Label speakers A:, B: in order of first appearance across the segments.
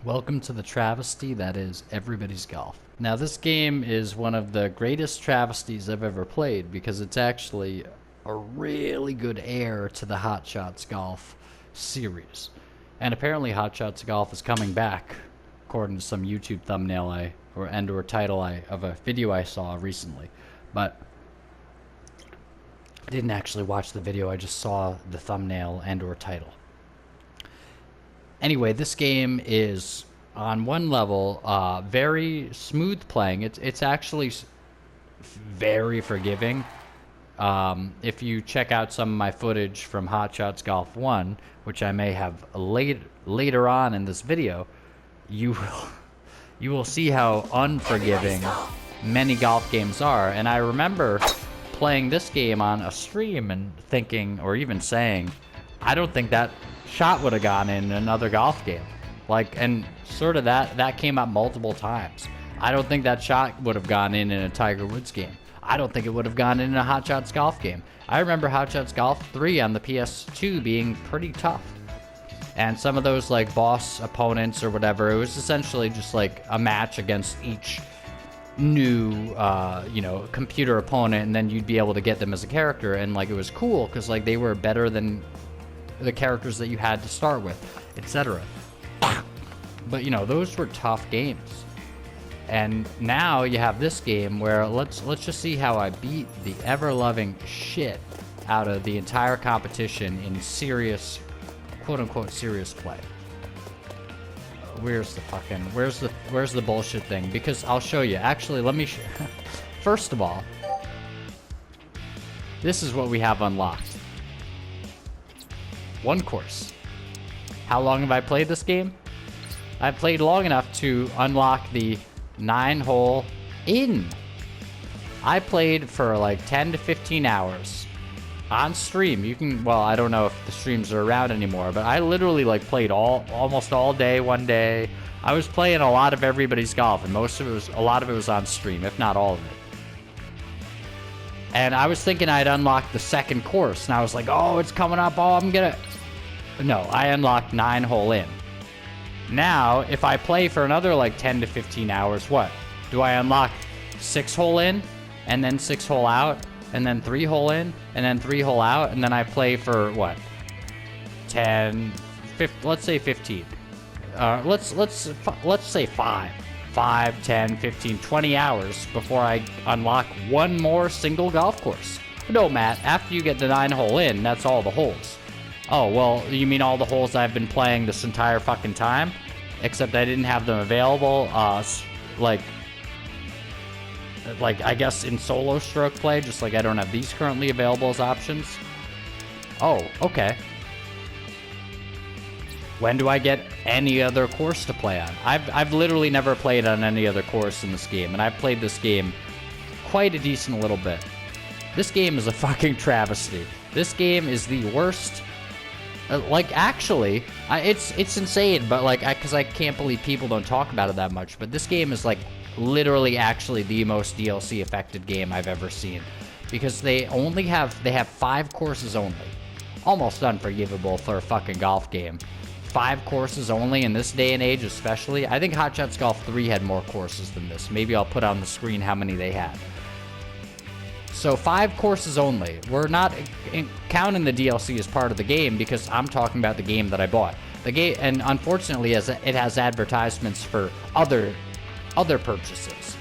A: Welcome to the travesty that is Everybody's Golf. Now, this game is one of the greatest travesties I've ever played because it's actually a really good heir to the Hot Shots Golf series. And apparently Hot Shots Golf is coming back, according to some YouTube thumbnail or title of a video I saw recently. But I didn't actually watch the video, I just saw the thumbnail and or title. Anyway, this game is, on one level, very smooth playing. It's actually very forgiving. If you check out some of my footage from Hot Shots Golf 1, which I may have later on in this video, you will see how unforgiving many golf games are. And I remember playing this game on a stream and thinking, or even saying, I don't think that shot would have gone in another golf game. And sort of that came up multiple times. I don't think that shot would have gone in a Tiger Woods game. I don't think it would have gone in a Hot Shots Golf game. I remember Hot Shots Golf 3 on the PS2 being pretty tough. And some of those boss opponents or whatever, it was essentially just a match against each new computer opponent, and then you'd be able to get them as a character, and it was cool because they were better than the characters that you had to start with, etc. But those were tough games. And now you have this game where let's just see how I beat the ever-loving shit out of the entire competition in serious, quote-unquote serious play. Where's the bullshit thing? Because I'll show you. Actually, let me first of all, this is what we have unlocked. One course. How long have I played this game? I've played long enough to unlock the 9-hole in. I played for 10 to 15 hours on stream. You can, well, I don't know if the streams are around anymore, but I literally played almost all day one day. I was playing a lot of Everybody's Golf, and a lot of it was on stream, if not all of it. And I was thinking I'd unlock the second course, and I was like, oh, it's coming up. Oh, no, I unlocked 9-hole in. Now, if I play for another 10 to 15 hours, what? Do I unlock 6-hole in, and then 6-hole out, and then 3-hole in, and then 3-hole out, and then I play for what? 10, 15, let's say 15. Let's say 5, 10, 15, 20 hours before I unlock one more single golf course. No, Matt, after you get the 9-hole in, that's all the holes. Oh, well, you mean all the holes I've been playing this entire fucking time? Except I didn't have them available, I guess in solo stroke play, just I don't have these currently available as options. Oh, okay. When do I get any other course to play on? I've literally never played on any other course in this game, and I've played this game quite a decent little bit. This game is a fucking travesty. This game is the worst. Actually, it's insane, but because I can't believe people don't talk about it that much. But this game is literally actually the most DLC affected game I've ever seen, because they have 5 courses only. Almost unforgivable for a fucking golf game. 5 courses only in this day and age, especially. I think Hot Shots Golf 3 had more courses than this. Maybe I'll put on the screen how many they had. So 5 courses only. We're not counting the DLC as part of the game because I'm talking about the game that I bought. The game, and unfortunately, it has advertisements for other purchases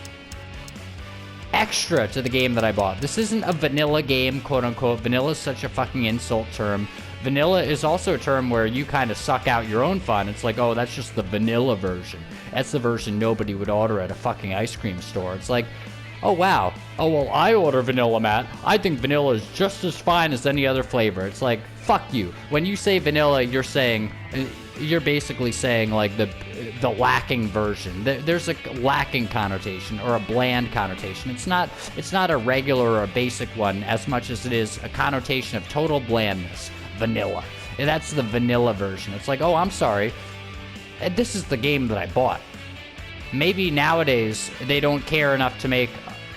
A: extra to the game that I bought. This isn't a vanilla game, quote unquote. Vanilla is such a fucking insult term. Vanilla is also a term where you kind of suck out your own fun. It's oh, that's just the vanilla version. That's the version nobody would order at a fucking ice cream store. It's oh wow. Oh well, I order vanilla, Matt. I think vanilla is just as fine as any other flavor. It's fuck you. When you say vanilla, you're basically saying the lacking version. There's a lacking connotation or a bland connotation. It's not a regular or a basic one as much as it is a connotation of total blandness. Vanilla. And that's the vanilla version. It's oh, I'm sorry. This is the game that I bought. Maybe nowadays they don't care enough to make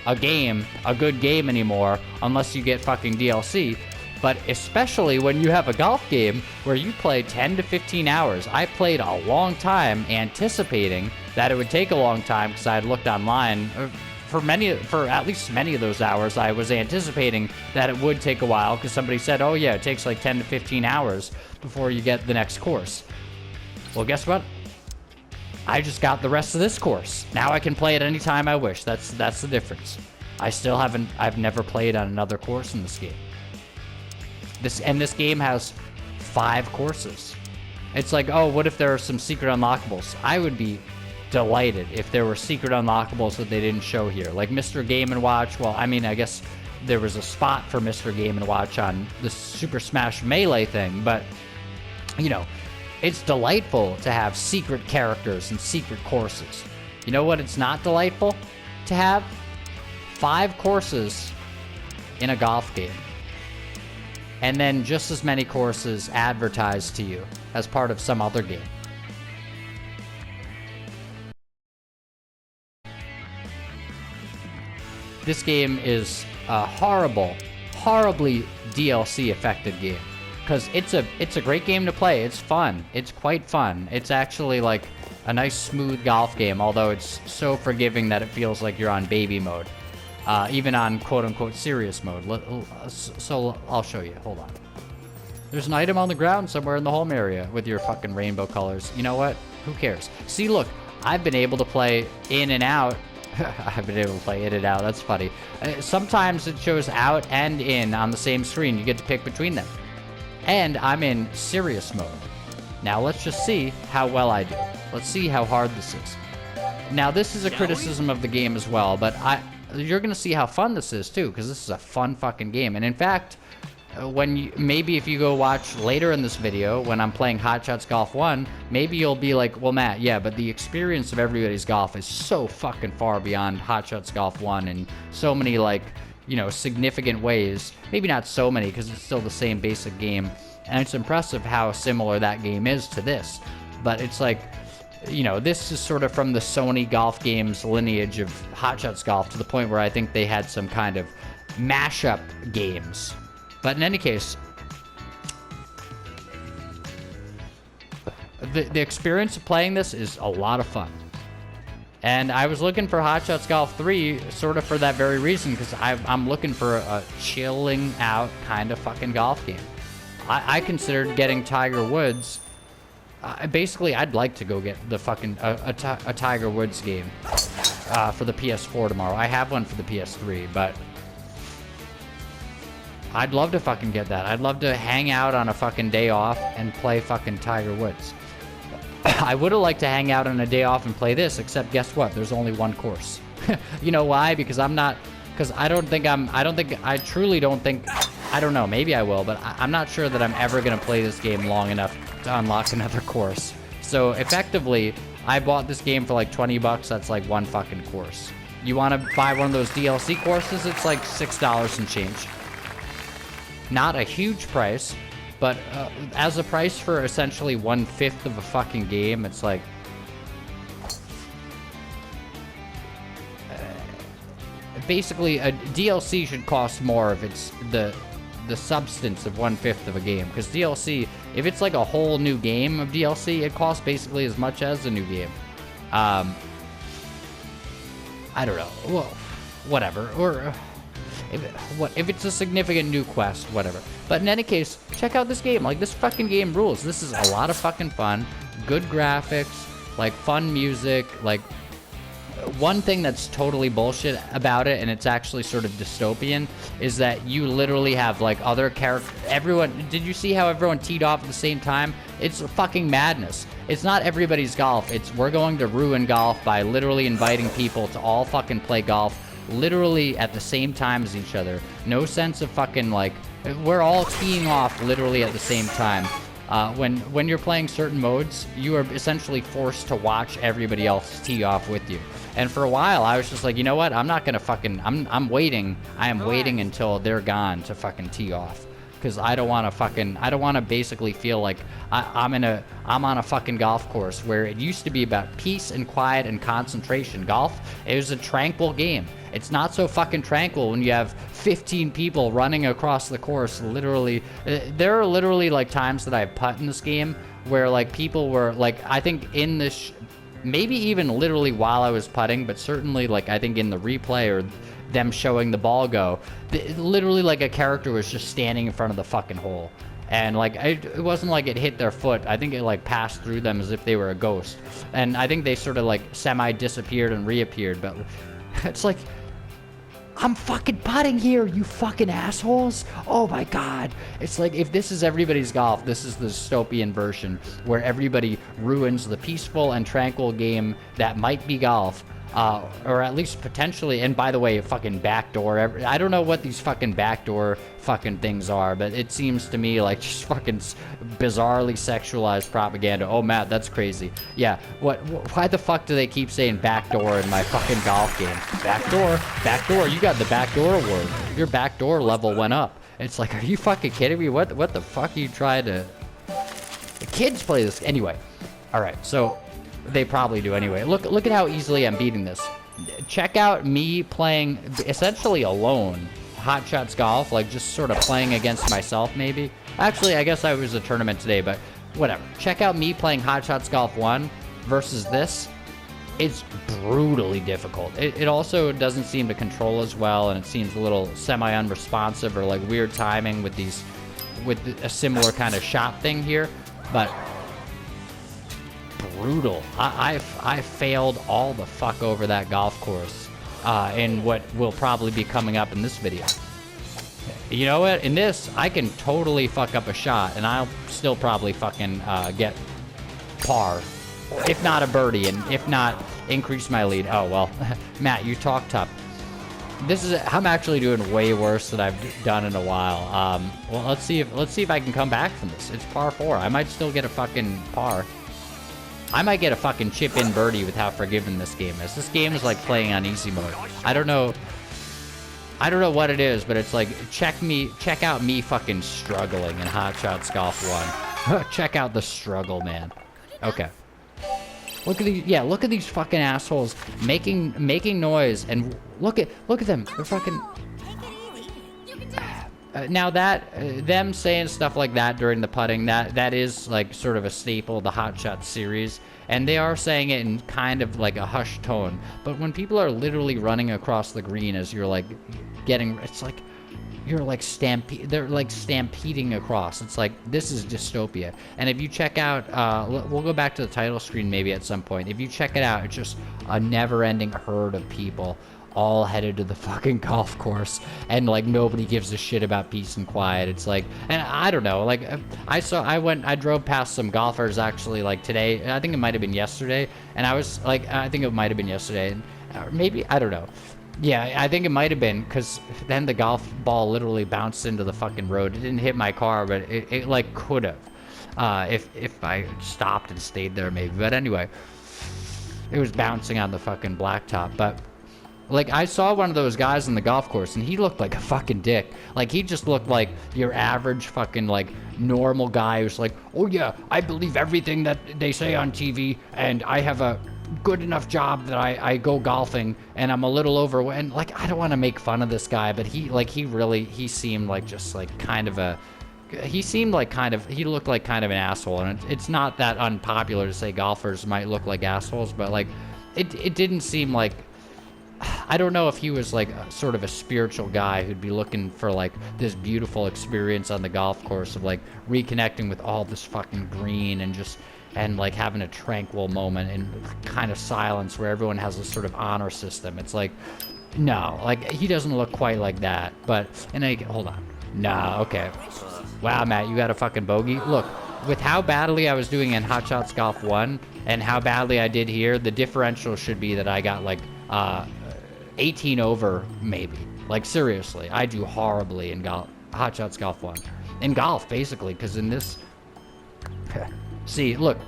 A: a good game anymore unless you get fucking DLC. But especially when you have a golf game where you play 10 to 15 hours. I played a long time anticipating that it would take a long time because I had looked online. For at least many of those hours, I was anticipating that it would take a while because somebody said, oh yeah, it takes like 10 to 15 hours before you get the next course. Well, guess what? I just got the rest of this course. Now I can play it anytime I wish. That's the difference. I've never played on another course in this game. This game has 5 courses. It's like, oh, what if there are some secret unlockables? I would be delighted if there were secret unlockables that they didn't show here. Like Mr. Game & Watch. Well, I mean, I guess there was a spot for Mr. Game & Watch on the Super Smash Melee thing, but, you know, it's delightful to have secret characters and secret courses. You know what it's not delightful to have? 5 courses in a golf game. And then just as many courses advertised to you as part of some other game. This game is a horribly DLC affected game. Because it's a great game to play. It's fun. It's quite fun. It's actually like a nice smooth golf game, although it's so forgiving that it feels like you're on baby mode. Even on quote-unquote serious mode. So I'll show you. Hold on. There's an item on the ground somewhere in the home area with your fucking rainbow colors. You know what? Who cares? See, look. I've been able to play in and out. I've been able to play in and out. That's funny. Sometimes it shows out and in on the same screen. You get to pick between them. And I'm in serious mode. Now let's just see how well I do. Let's see how hard this is. Now this is a criticism of the game as well, but you're gonna see how fun this is too, because this is a fun fucking game. And in fact, maybe if you go watch later in this video when I'm playing Hot Shots Golf 1, maybe you'll be like, well, Matt, yeah, but the experience of Everybody's Golf is so fucking far beyond Hot Shots Golf 1 in so many, like, you know, significant ways. Maybe not so many, because it's still the same basic game. And it's impressive how similar that game is to this. But it's like, you know, this is sort of from the Sony golf games lineage of Hot Shots Golf to the point where I think they had some kind of mashup games. But in any case, the experience of playing this is a lot of fun. And I was looking for Hot Shots Golf 3 sort of for that very reason, because I'm looking for a chilling out kind of fucking golf game. I considered getting Tiger Woods. Basically, I'd like to go get the fucking a Tiger Woods game for the PS4 tomorrow. I have one for the PS3, but I'd love to fucking get that. I'd love to hang out on a fucking day off and play fucking Tiger Woods. I would have liked to hang out on a day off and play this, except guess what? There's only one course. You know why? Because I truly don't think, I don't know, maybe I will, but I'm not sure that I'm ever going to play this game long enough to unlock another course. So effectively, I bought this game for like 20 bucks. That's like one fucking course. You want to buy one of those DLC courses? It's like $6 and change. Not a huge price, but as a price for essentially 1/5 of a fucking game, it's like basically a DLC should cost more if it's the substance of 1/5 of a game. Because DLC, if it's like a whole new game of DLC, it costs basically as much as a new game. I don't know. Well, whatever. Or if it's a significant new quest, whatever. But in any case, check out this game. Like, this fucking game rules. This is a lot of fucking fun. Good graphics, like fun music. Like, one thing that's totally bullshit about it, and it's actually sort of dystopian, is that you literally have like other characters. Everyone, did you see how everyone teed off at the same time? It's fucking madness. It's not Everybody's Golf. It's we're going to ruin golf by literally inviting people to all fucking play golf literally at the same time as each other. No sense of fucking, like, we're all teeing off literally at the same time. When you're playing certain modes, you are essentially forced to watch everybody else tee off with you. And for a while, I was just like, you know what? I'm not gonna fucking, I'm waiting. I am waiting until they're gone to fucking tee off. because I don't want to basically feel like I'm on a fucking golf course where it used to be about peace and quiet and concentration. Golf, it was a tranquil game. It's not so fucking tranquil when you have 15 people running across the course. Literally, there are literally like times that I've putt in this game where like people were like, I think in this, maybe even literally while I was putting, but certainly like I think in the replay or them showing the ball go, literally like a character was just standing in front of the fucking hole. And like it wasn't like it hit their foot. I think it like passed through them as if they were a ghost. And I think they sort of like semi disappeared and reappeared. But it's like, I'm fucking putting here, you fucking assholes. Oh my god. It's like, if this is everybody's golf, this is the dystopian version where everybody ruins the peaceful and tranquil game that might be golf. Or at least potentially, and by the way, fucking backdoor. I don't know what these fucking backdoor fucking things are, but it seems to me like just fucking bizarrely sexualized propaganda. Oh, Matt, that's crazy. Yeah, why the fuck do they keep saying backdoor in my fucking golf game? Backdoor, you got the backdoor award. Your backdoor level went up. It's like, are you fucking kidding me? What the fuck are you trying to... The kids play this... Anyway, alright, so... They probably do anyway. Look at how easily I'm beating this. Check out me playing essentially alone Hot Shots Golf, like just sort of playing against myself maybe. Actually, I guess I was a tournament today, but whatever. Check out me playing Hot Shots Golf 1 versus this. It's brutally difficult. It also doesn't seem to control as well, and it seems a little semi-unresponsive or like weird timing with a similar kind of shot thing here, but brutal. I failed all the fuck over that golf course in what will probably be coming up in this video. You know what? In this, I can totally fuck up a shot, and I'll still probably fucking get par, if not a birdie, and if not, increase my lead. Oh, well, Matt, you talk tough. I'm actually doing way worse than I've done in a while. Well, let's see if I can come back from this. It's par 4. I might still get a fucking par. I might get a fucking chip-in birdie with how forgiving this game is. This game is like playing on easy mode. I don't know what it is, but it's like, check out me fucking struggling in Hot Shots Golf 1. Check out the struggle, man. Okay. Look at these fucking assholes making noise, and look at them. They're fucking... Now that them saying stuff like that during the putting, that is like sort of a staple of the Hot Shots series, and they are saying it in kind of like a hushed tone. But when people are literally running across the green as you're like it's like you're like they're like stampeding across. It's like, this is dystopia. And if you check out, we'll go back to the title screen maybe at some point. If you check it out, it's just a never-ending herd of people all headed to the fucking golf course, and like nobody gives a shit about peace and quiet. It's like, and I don't know, like I drove past some golfers actually like today. I think it might have been yesterday, and I was like, I think it might have been yesterday, or maybe, I don't know. Yeah, I think it might have been, because then the golf ball literally bounced into the fucking road. It didn't hit my car, but it like could have, if I stopped and stayed there maybe. But anyway, it was bouncing on the fucking blacktop. But like, I saw one of those guys on the golf course, and he looked like a fucking dick. Like, he just looked like your average fucking, like, normal guy who's like, oh yeah, I believe everything that they say on TV, and I have a good enough job that I go golfing, and I'm a little overweight. And, like, I don't want to make fun of this guy, but he seemed like just, like, kind of a... He looked like kind of an asshole, and it's not that unpopular to say golfers might look like assholes, but, like, it didn't seem like... I don't know if he was like sort of a spiritual guy who'd be looking for like this beautiful experience on the golf course of like reconnecting with all this fucking green and like having a tranquil moment in kind of silence where everyone has a sort of honor system. It's like, no, like he doesn't look quite like that. But, hold on. Nah, okay. Wow, Matt, you got a fucking bogey? Look, with how badly I was doing in Hot Shots Golf 1 and how badly I did here, the differential should be that I got like 18 over, maybe. Like, seriously, I do horribly in golf. Hot Shots Golf 1. In golf, basically, because in this... See, look.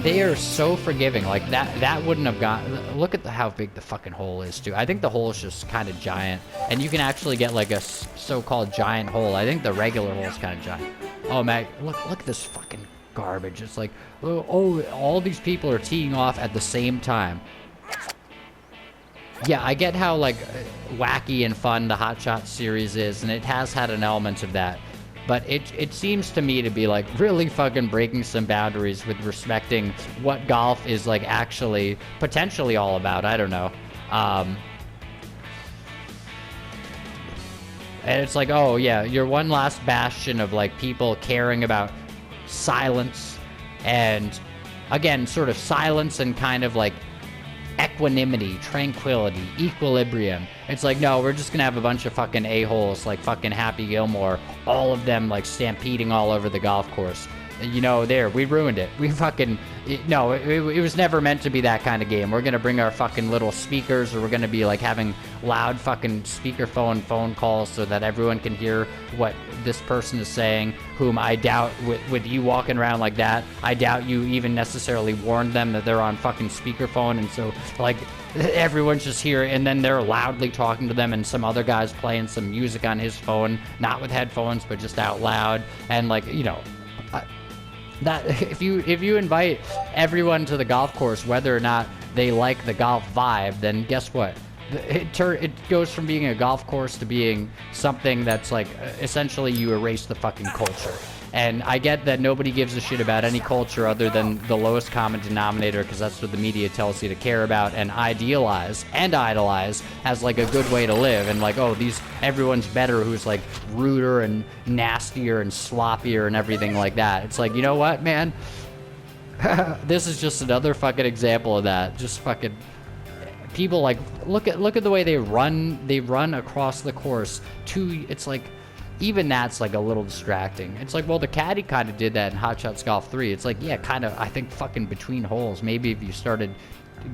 A: they are so forgiving. Like that wouldn't have gone. Look at how big the fucking hole is too. I think the hole is just kind of giant, and you can actually get like a so-called giant hole. I think the regular hole is kind of giant. Oh man, look at this fucking garbage. It's like, oh, all these people are teeing off at the same time. Yeah, I get how like wacky and fun the Hot Shots series is, and it has had an element of that. But it seems to me to be like really fucking breaking some boundaries with respecting what golf is like actually potentially all about. I don't know. And it's like, oh yeah, you're one last bastion of like people caring about silence and, again, sort of silence and kind of like equanimity, tranquility, equilibrium. It's like, no, we're just gonna have a bunch of fucking a-holes like fucking Happy Gilmore, all of them like stampeding all over the golf course. You know, there, we ruined it. We fucking, no, it was never meant to be that kind of game. We're gonna bring our fucking little speakers, or we're gonna be like having loud fucking speakerphone phone calls so that everyone can hear what this person is saying, whom I doubt, with you walking around like that, I doubt you even necessarily warned them that they're on fucking speakerphone, and so, like, everyone's just here, and then they're loudly talking to them, and some other guy's playing some music on his phone, not with headphones, but just out loud, and like, you know, that if you invite everyone to the golf course, whether or not they like the golf vibe, then guess what? It goes from being a golf course to being something that's like essentially you erase the fucking culture. And I get that nobody gives a shit about any culture other than the lowest common denominator, because that's what the media tells you to care about and idealize and idolize as like a good way to live. And like, oh, everyone's better who's like ruder and nastier and sloppier and everything like that. It's like, you know what, man? This is just another fucking example of that. Just fucking people like look at the way they run across the course. It's like, even that's like a little distracting. It's like, well, the caddy kind of did that in Hot Shots Golf 3. It's like, yeah, kind of, I think fucking between holes, maybe if you started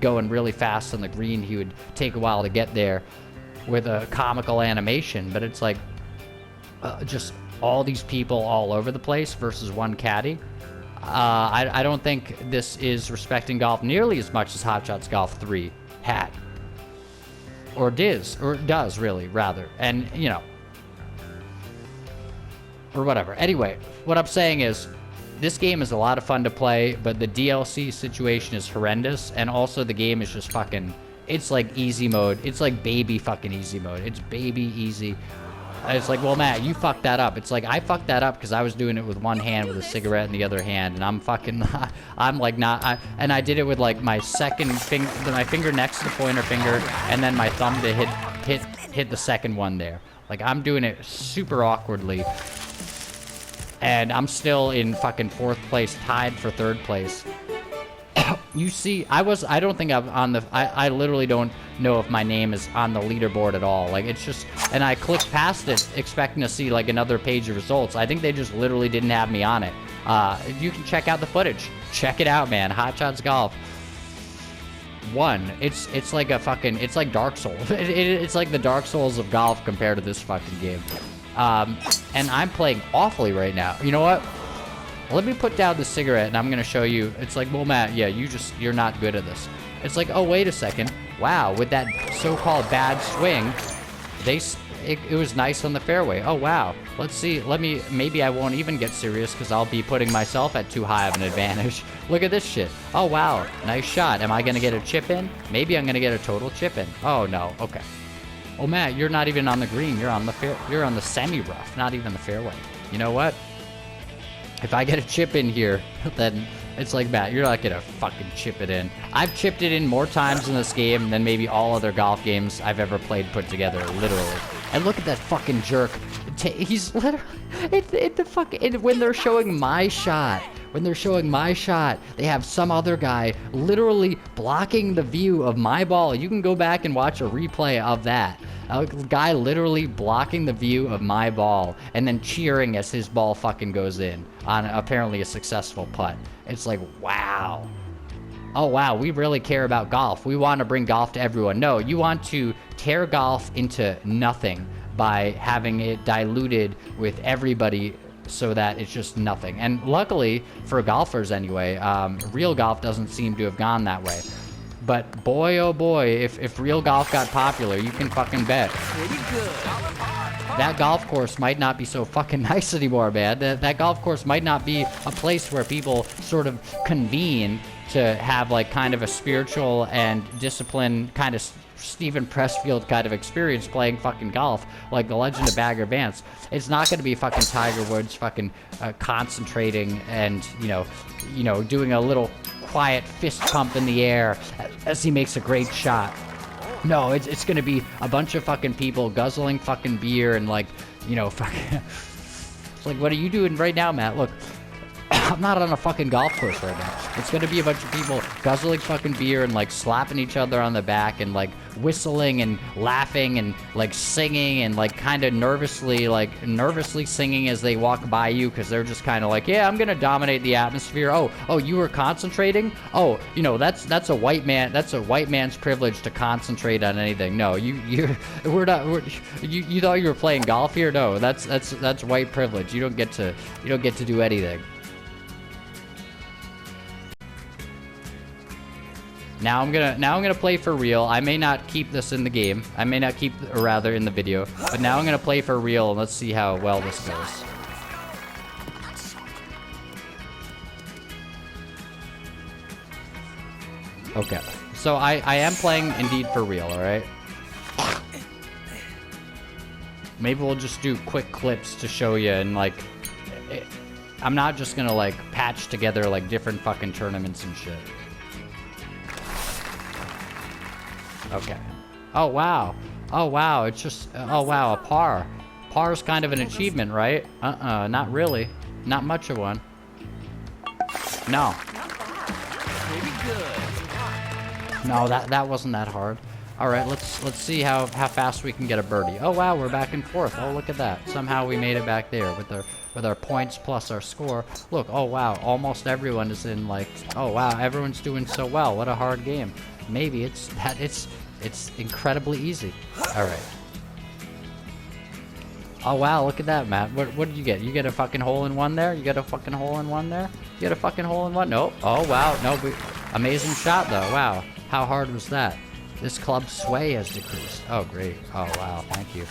A: going really fast on the green, he would take a while to get there with a comical animation. But it's like just all these people all over the place versus one caddy. I don't think this is respecting golf nearly as much as Hot Shots Golf 3 had. Or does really, rather. And, you know, or whatever. Anyway, what I'm saying is, this game is a lot of fun to play, but the DLC situation is horrendous, and also the game is just fucking, it's like easy mode. It's like baby fucking easy mode. It's baby easy. It's like, well, Matt, you fucked that up. It's like, I fucked that up because I was doing it with one hand with a cigarette in the other hand, and I'm fucking, I'm like not, and I did it with like my second finger, my finger next to the pointer finger, and then my thumb to hit the second one there. Like, I'm doing it super awkwardly. And I'm still in fucking 4th place, tied for 3rd place. You see, I don't think I'm on the, I literally don't know if my name is on the leaderboard at all. Like, it's just, and I clicked past it expecting to see like another page of results. I think they just literally didn't have me on it. You can check out the footage. Check it out, man. Hot Shots Golf 1. It's like a fucking, it's like Dark Souls. It's like the Dark Souls of golf compared to this fucking game. And I'm playing awfully right now. You know what? Let me put down the cigarette and I'm going to show you. It's like, well, Matt, yeah, you're not good at this. It's like, oh, wait a second. Wow, with that so-called bad swing, it was nice on the fairway. Oh, wow. Let's see. Maybe I won't even get serious because I'll be putting myself at too high of an advantage. Look at this shit. Oh, wow. Nice shot. Am I going to get a chip in? Maybe I'm going to get a total chip in. Oh, no. Okay. Oh, Matt, you're not even on the green. You're on the semi-rough, not even the fairway. You know what? If I get a chip in here, then it's like, Matt, you're not gonna fucking chip it in. I've chipped it in more times in this game than maybe all other golf games I've ever played put together, literally. And look at that fucking jerk. He's literally, when they're showing my shot, they have some other guy literally blocking the view of my ball. You can go back and watch a replay of that. A guy literally blocking the view of my ball and then cheering as his ball fucking goes in on apparently a successful putt. It's like, wow. Oh, wow, we really care about golf. We want to bring golf to everyone. No, you want to tear golf into nothing by having it diluted with everybody so that it's just nothing. And luckily, for golfers anyway, real golf doesn't seem to have gone that way. But boy, oh boy, if real golf got popular, you can fucking bet.
B: Pretty good.
A: That golf course might not be so fucking nice anymore, man. That golf course might not be a place where people sort of convene to have like kind of a spiritual and discipline kind of Stephen Pressfield kind of experience playing fucking golf like the Legend of Bagger Vance. It's not going to be fucking Tiger Woods fucking concentrating and, you know, doing a little quiet fist pump in the air as he makes a great shot. No, it's going to be a bunch of fucking people guzzling fucking beer and like, you know, fucking... It's like, what are you doing right now, Matt? Look, I'm not on a fucking golf course right now. It's gonna be a bunch of people guzzling fucking beer and like slapping each other on the back and like whistling and laughing and like singing and like kind of nervously singing as they walk by you because they're just kind of like, yeah, I'm gonna dominate the atmosphere. Oh, you were concentrating? Oh, you know, that's a white man's privilege to concentrate on anything. No, you thought you were playing golf here? No, that's white privilege. You don't get to do anything. Now I'm gonna play for real. I may not keep this in the game. I may not keep, or rather in the video. But now I'm gonna play for real and let's see how well this goes. Okay, so I am playing indeed for real, alright? Maybe we'll just do quick clips to show you and like... I'm not just gonna like patch together like different fucking tournaments and shit. Okay. Oh, wow. Oh, wow. It's just... Oh, wow. A par. Par's kind of an achievement, right? Not really. Not much of one. No. No, that wasn't that hard. All right, let's see how fast we can get a birdie. Oh, wow. We're back and forth. Oh, look at that. Somehow we made it back there with our points plus our score. Look. Oh, wow. Almost everyone is in, like... Oh, wow. Everyone's doing so well. What a hard game. Maybe it's incredibly easy. All right. Oh wow, look at that, Matt. What did you get? You get a fucking hole in one there? You get a fucking hole in one there? You get a fucking hole in one? Nope. Oh wow, no. Amazing shot though. Wow. How hard was that? This club's sway has decreased. Oh great. Oh wow, thank you.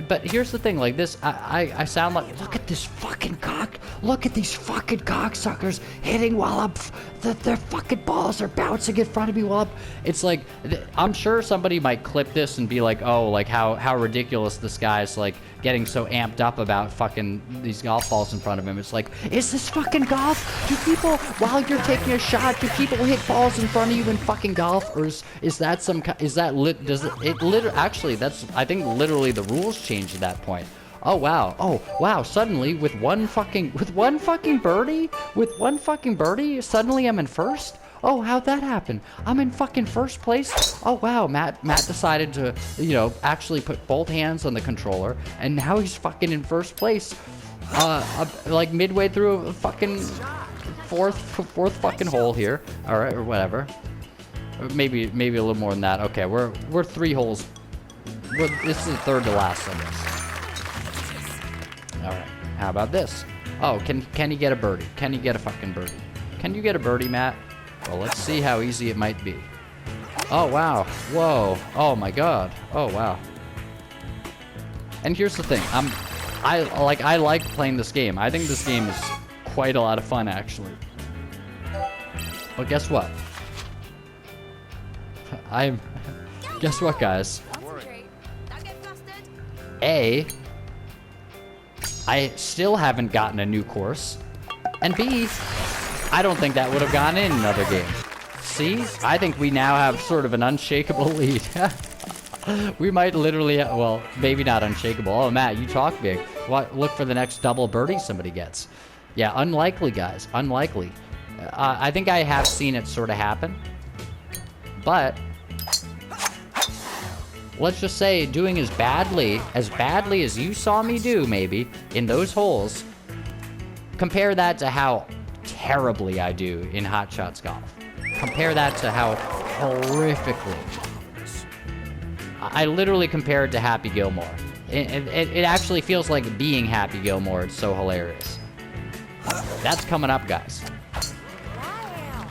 A: But here's the thing, like this, I sound like, look at this fucking cock, look at these fucking cocksuckers hitting while I'm, their fucking balls are bouncing in front of me while it's like, I'm sure somebody might clip this and be like, oh, like how ridiculous this guy's like getting so amped up about fucking these golf balls in front of him. It's like, is this fucking golf? Do people, while you're taking a shot, do people hit balls in front of you in fucking golf? Or is that some, is that lit, does it literally, actually, that's, I think literally the rules changed at that point. Oh wow. Oh wow. Suddenly with one fucking birdie, suddenly I'm in first. Oh, how'd that happen? I'm in fucking first place. Oh wow, Matt decided to, you know, actually put both hands on the controller and now he's fucking in first place. Like midway through a fucking fourth fucking hole here. All right, or whatever. Maybe a little more than that. Okay, we're 3 holes. This is the third to last, I guess. All right. How about this? Oh, can he get a birdie? Can he get a fucking birdie? Can you get a birdie, Matt? Well, let's see how easy it might be. Oh wow. Whoa. Oh my God. Oh wow. And here's the thing. I like playing this game. I think this game is quite a lot of fun, actually. But guess what? Guess what, guys? I still haven't gotten a new course. And B, I don't think that would have gone in another game. See? I think we now have sort of an unshakable lead. We might literally, well, maybe not unshakable. Oh, Matt, you talk big. What? Look for the next double birdie somebody gets. Yeah, unlikely, guys. Unlikely. I think I have seen it sort of happen. But let's just say doing as badly as you saw me do, maybe, in those holes, compare that to how terribly I do in Hot Shots Golf. Compare that to how horrifically. I literally compare it to Happy Gilmore. It actually feels like being Happy Gilmore. It's so hilarious. That's coming up, guys.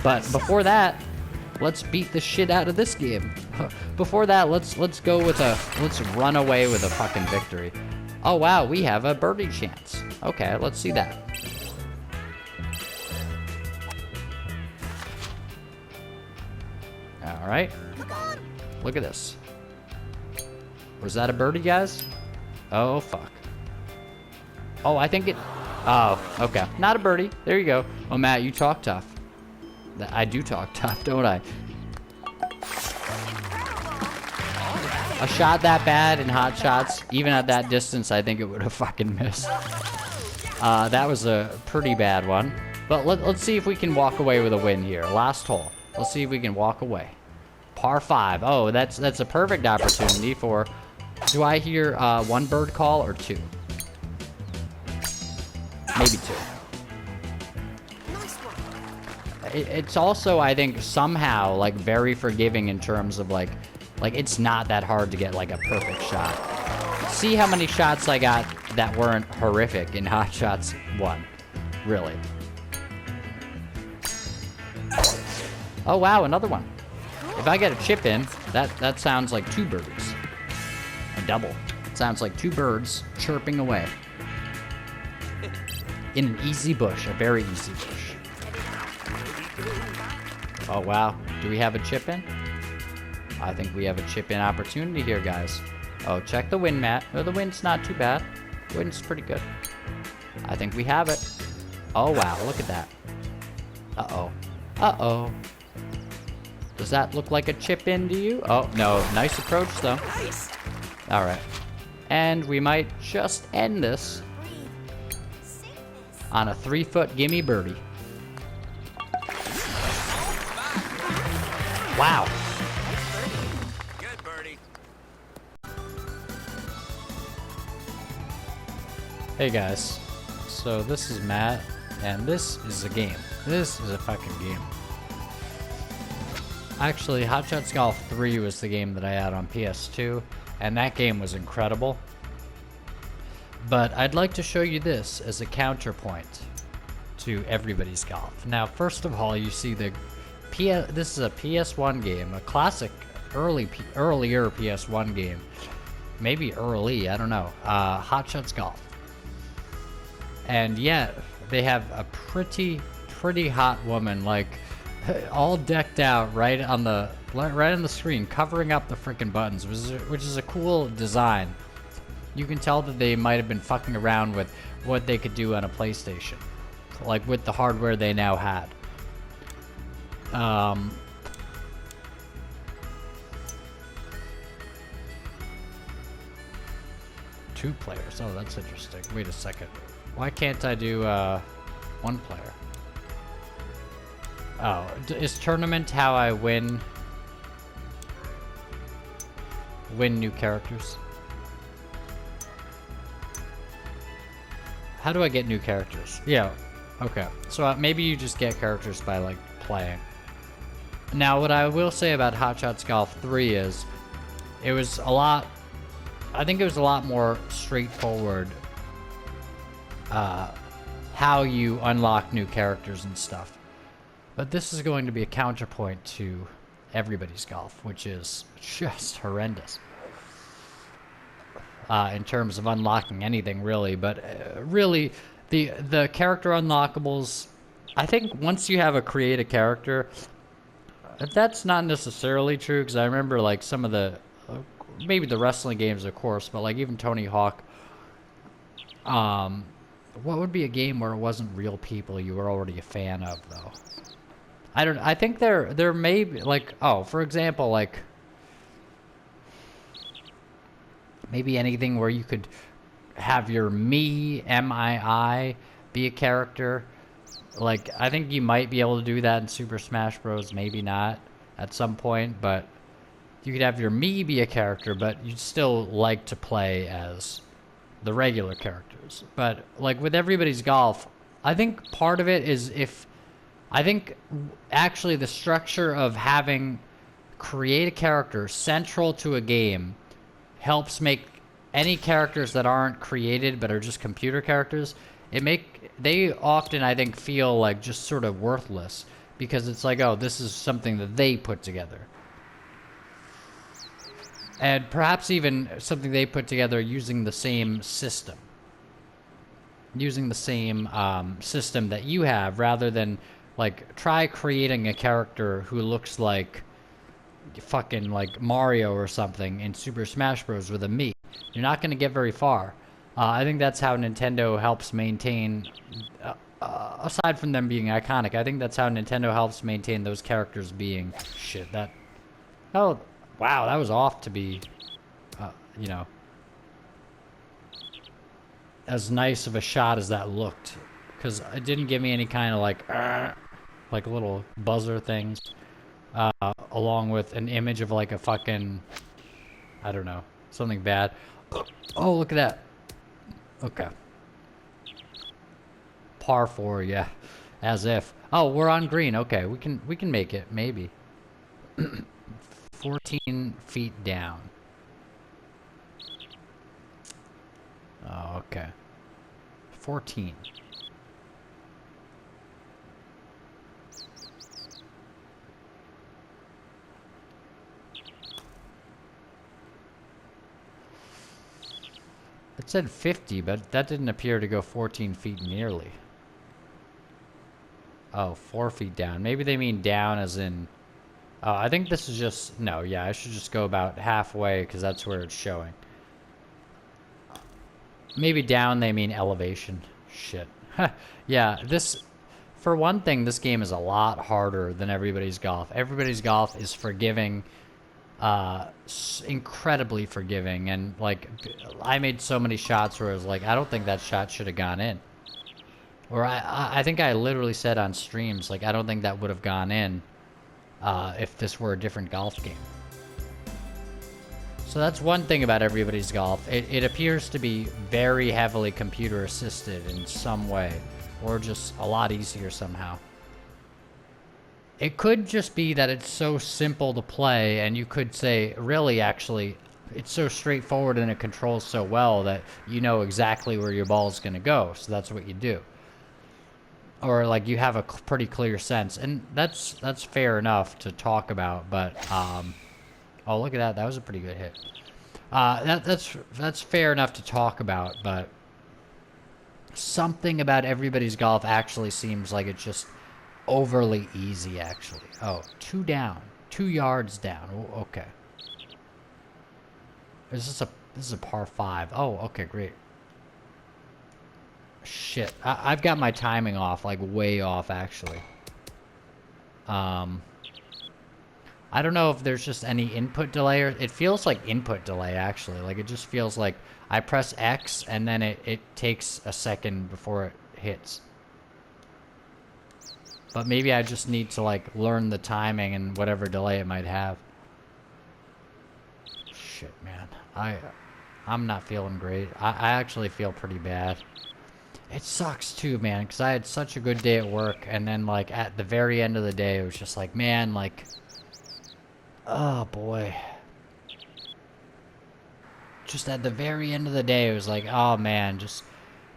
A: But before that, let's beat the shit out of this game. Before that, let's run away with a fucking victory. Oh wow, we have a birdie chance. Okay, let's see that. All right. Look at this. Was that a birdie, guys? Oh fuck. Oh, I think it. Oh, okay. Not a birdie. There you go. Oh, Matt, you talk tough. I do talk tough, don't I? A shot that bad in Hot Shots, even at that distance, I think it would have fucking missed. That was a pretty bad one. But let's see if we can walk away with a win here. Last hole. Let's see if we can walk away. Par 5. Oh, that's a perfect opportunity for... Do I hear one bird call or two? Maybe two. It's also, I think, somehow, like, very forgiving in terms of, like, it's not that hard to get, like, a perfect shot. See how many shots I got that weren't horrific in Hot Shots 1. Really. Oh, wow, another one. If I get a chip in, that sounds like 2 birdies. A double. It sounds like 2 birds chirping away. In an easy bush, a very easy bush. Oh, wow. Do we have a chip in? I think we have a chip in opportunity here, guys. Oh, check the wind, Matt. Oh, the wind's not too bad. The wind's pretty good. I think we have it. Oh, wow. Look at that. Uh-oh. Uh-oh. Does that look like a chip in to you? Oh, no. Nice approach, though. All right. And we might just end this on a 3-foot gimme birdie. Wow.
B: Good birdie.
A: Hey guys. So this is Matt, and this is a game. This is a fucking game. Actually, Hot Shots Golf 3 was the game that I had on PS2, and that game was incredible. But I'd like to show you this as a counterpoint to Everybody's Golf. Now, first of all, you see this is a PS1 game, a classic earlier PS1 game. Maybe early, I don't know. Hot Shots Golf. And yet, they have a pretty hot woman, like, all decked out right on the screen, covering up the freaking buttons, which is a cool design. You can tell that they might have been fucking around with what they could do on a PlayStation, like with the hardware they now had. Two players. Oh, that's interesting. Wait a second. Why can't I do one player? Oh, is tournament how I win new characters? How do I get new characters? Yeah, okay. So maybe you just get characters by, like, playing. Now, what I will say about Hot Shots Golf 3 is I think it was a lot more straightforward how you unlock new characters and stuff. But this is going to be a counterpoint to Everybody's Golf, which is just horrendous in terms of unlocking anything, really. But really, the character unlockables, I think once you have a create a character, that's not necessarily true, because I remember, like, some of the maybe the wrestling games, of course, but, like, even Tony Hawk. What would be a game where it wasn't real people you were already a fan of, though? I think there may be, like, oh, for example, like, maybe anything where you could have your M-I-I, be a character. Like, I think you might be able to do that in Super Smash Bros. Maybe not at some point, but you could have your be a character, but you'd still like to play as the regular characters. But, like, with Everybody's Golf, I think part of it is I think actually the structure of having create a character central to a game helps make any characters that aren't created but are just computer characters, they often, I think, feel like just sort of worthless because it's like, oh, this is something that they put together. And perhaps even something they put together using the same system. Using the same system that you have, rather than like try creating a character who looks like fucking like Mario or something in Super Smash Bros. With a Mii. You're not going to get very far. I think that's how Nintendo helps maintain, aside from them being iconic, I think that's how Nintendo helps maintain those characters being, shit, that, oh, wow, that was off to be, you know, as nice of a shot as that looked. Because it didn't give me any kind of like little buzzer things, along with an image of like a fucking, I don't know, something bad. Oh, look at that. Okay. Par 4, yeah. As if. Oh, we're on green. Okay, we can make it, maybe. 14 feet down. Oh, okay. 14. It said 50, but that didn't appear to go 14 feet nearly. Oh, 4 feet down. Maybe they mean down as in... Oh, I think this is just... No, yeah, I should just go about halfway because that's where it's showing. Maybe down they mean elevation. Shit. Yeah, this... For one thing, this game is a lot harder than Everybody's Golf. Everybody's Golf is forgiving... incredibly forgiving, and like I made so many shots where I was like, I don't think that shot should have gone in, or I think I literally said on streams like I don't think that would have gone in if this were a different golf game. So that's one thing about Everybody's Golf. It appears to be very heavily computer assisted in some way, or just a lot easier somehow. It could just be that it's so simple to play, and you could say, really, actually, it's so straightforward and it controls so well that you know exactly where your ball is going to go, so that's what you do. Or, like, you have a pretty clear sense, and that's fair enough to talk about, but, oh, look at that, that was a pretty good hit. That's fair enough to talk about, but something about Everybody's Golf actually seems like it's just overly easy, actually. Oh, 2 down. 2 yards down. Oh, okay. This is a par 5. Oh, okay, great. Shit. I've got my timing off, like way off, actually. I don't know if there's just any input delay, or it feels like input delay, actually. Like, it just feels like I press X and then it takes a second before it hits. But maybe I just need to, like, learn the timing and whatever delay it might have. Shit, man. I'm not feeling great. I actually feel pretty bad. It sucks, too, man, because I had such a good day at work, and then, like, at the very end of the day, it was just like, man, like... Oh, boy. Just at the very end of the day, it was like, oh, man, just...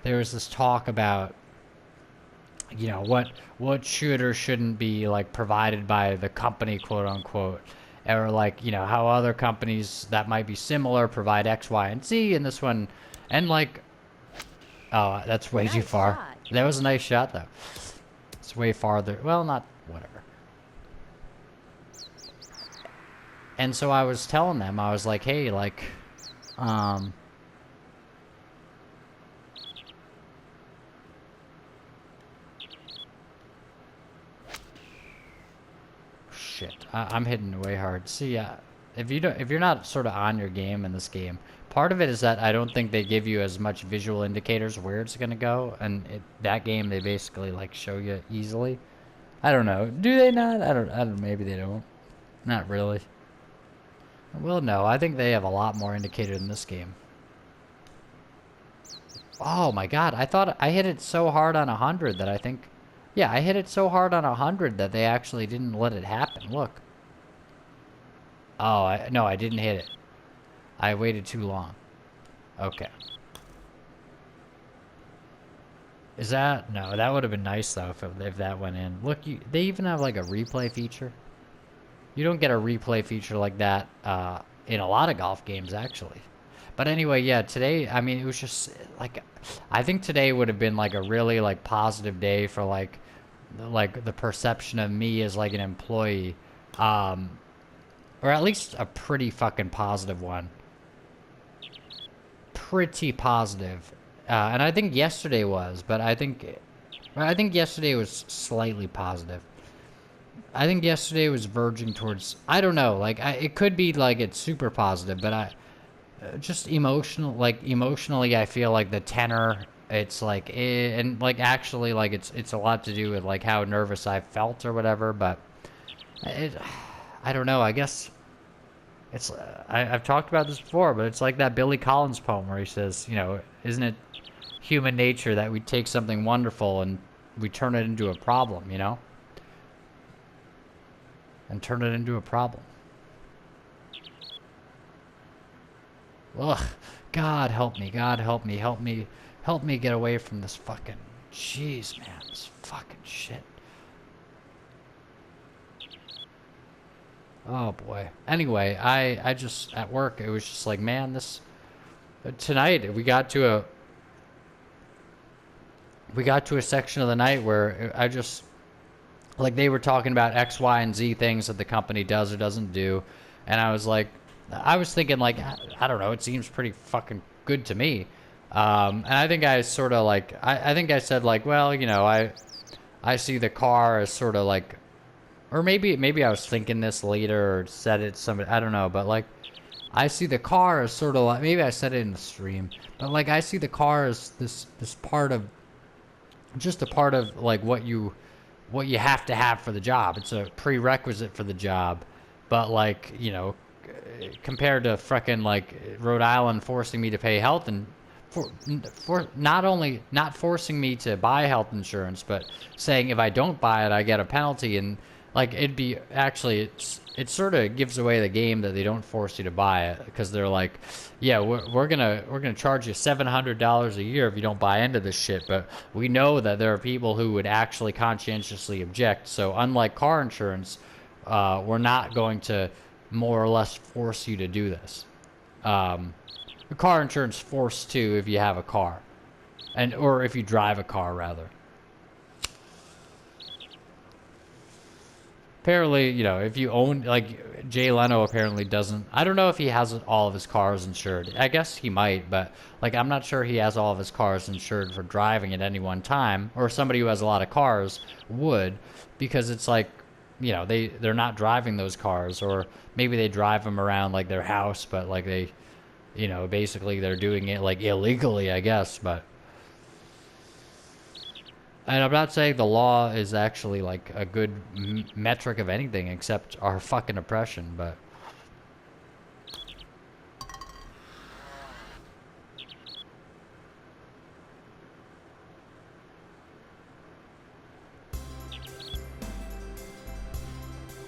A: There was this talk about... You know, what should or shouldn't be, like, provided by the company, quote-unquote. Or, like, you know, how other companies that might be similar provide X, Y, and Z, and this one... And, like... Oh, that's way too far. Shot. That was a nice shot, though. It's way farther. Well, not... Whatever. And so I was telling them, I was like, hey, like... Shit, I'm hitting way hard. See, if you're not sort of on your game in this game, part of it is that I don't think they give you as much visual indicators where it's gonna go, and that game they basically like show you easily. I don't know. Do they not? I don't. Maybe they don't. Not really. Well, no. I think they have a lot more indicator in this game. Oh my god! I thought I hit it so hard on 100 that I think. Yeah, I hit it so hard on 100 that they actually didn't let it happen. Look. Oh, no, I didn't hit it. I waited too long. Okay. Is that... No, that would have been nice, though, if that went in. Look, they even have, like, a replay feature. You don't get a replay feature like that in a lot of golf games, actually. But anyway, yeah, today, I mean, it was just, like... I think today would have been, like, a really, like, positive day for, like the perception of me as, like, an employee. Or at least a pretty fucking positive one. Pretty positive. And I think yesterday was, but I think yesterday was slightly positive. I think yesterday was verging towards, I don't know, like, it could be, like, it's super positive, but just emotionally, I feel like the tenor, it's, like, and, like, actually, like, it's a lot to do with, like, how nervous I felt or whatever, but I don't know, I guess it's, I've talked about this before, but it's like that Billy Collins poem where he says, you know, isn't it human nature that we take something wonderful and we turn it into a problem, you know? And turn it into a problem. Ugh. God help me. God help me. Help me. Help me get away from this fucking... Jeez, man. This fucking shit. Oh, boy. Anyway, I just... At work, it was just like, man, this... Tonight, we got to a section of the night where I just... Like, they were talking about X, Y, and Z things that the company does or doesn't do. And I was like... I was thinking, like, I don't know, it seems pretty fucking good to me. And I think I sort of, like... I think I said, like, well, you know, I see the car as sort of, like... Or maybe I was thinking this later or said it to somebody... I don't know, but, like... I see the car as sort of like... Maybe I said it in the stream. But, like, I see the car as this part of... Just a part of, like, what you have to have for the job. It's a prerequisite for the job. But, like, you know, compared to frickin', like, Rhode Island forcing me to pay health and for not only not forcing me to buy health insurance, but saying if I don't buy it, I get a penalty. And, like, it'd be actually, it sort of gives away the game that they don't force you to buy it, because they're like, yeah, we're gonna charge you $700 a year if you don't buy into this shit, but we know that there are people who would actually conscientiously object. So unlike car insurance, we're not going to more or less force you to do this. Car insurance forced to if you have a car, or if you drive a car rather. Apparently, you know, if you own, like, Jay Leno apparently doesn't... I don't know if he has all of his cars insured. I guess he might, but, like, I'm not sure he has all of his cars insured for driving at any one time. Or somebody who has a lot of cars would, because it's like, you know, they're not driving those cars. Or maybe they drive them around, like, their house, but, like, they, you know, basically they're doing it, like, illegally, I guess, but... And I'm not saying the law is actually, like, a good metric of anything except our fucking oppression, but...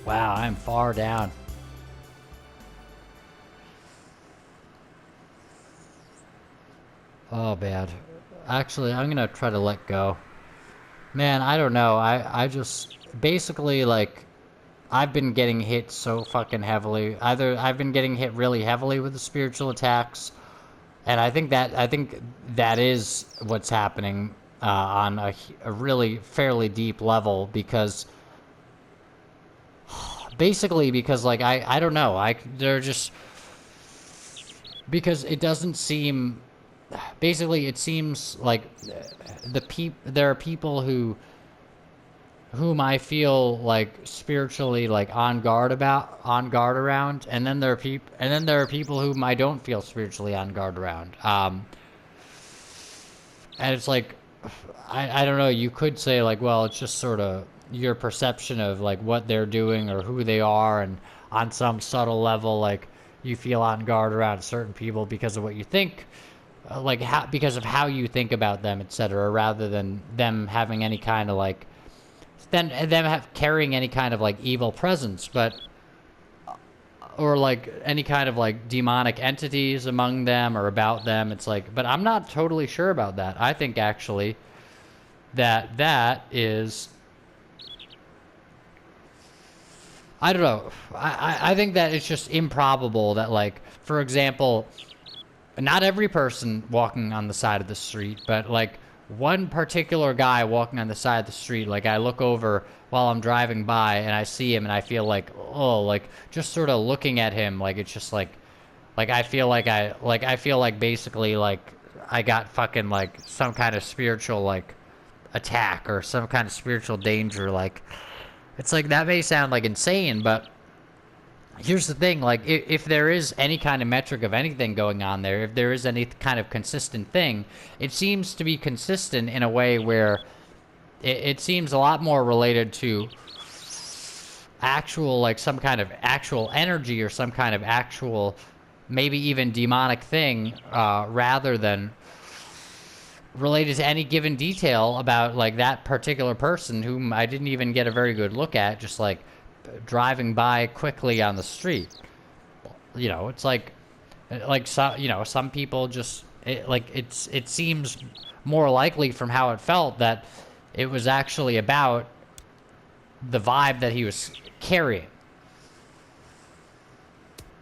A: Wow, I'm far down. Oh, bad. Actually, I'm gonna try to let go. Man, I don't know. I just... Basically, like... I've been getting hit so fucking heavily. Either I've been getting hit really heavily with the spiritual attacks, and I think that is what's happening on a really fairly deep level, because... Basically, because, like, I don't know. They're just... Because it doesn't seem... Basically, it seems like there are people whom I feel, like, spiritually, like, on guard around, and then there are people whom I don't feel spiritually on guard around. And it's like, I don't know. You could say, like, well, it's just sort of your perception of, like, what they're doing or who they are, and on some subtle level, like, you feel on guard around certain people because of what you think. Like, because of how you think about them, etc., rather than them having any kind of, like, carrying any kind of, like, evil presence. But or like any kind of like demonic entities among them or about them. It's like, but I'm not totally sure about that. I think actually that is, I don't know. I think that it's just improbable that, like, for example, not every person walking on the side of the street, but like one particular guy walking on the side of the street, like I look over while I'm driving by and I see him and I feel like, oh, like just sort of looking at him, like it's just like I feel like I feel like basically like I got fucking like some kind of spiritual like attack or some kind of spiritual danger. Like it's like that may sound like insane, but here's the thing, like if there is any kind of metric of anything going on there, if there is any kind of consistent thing, it seems to be consistent in a way where it seems a lot more related to actual, like some kind of actual energy or some kind of actual, maybe even demonic thing, rather than related to any given detail about like that particular person whom I didn't even get a very good look at, just like driving by quickly on the street. You know, it's like so, you know, some people just it seems more likely from how it felt that it was actually about the vibe that he was carrying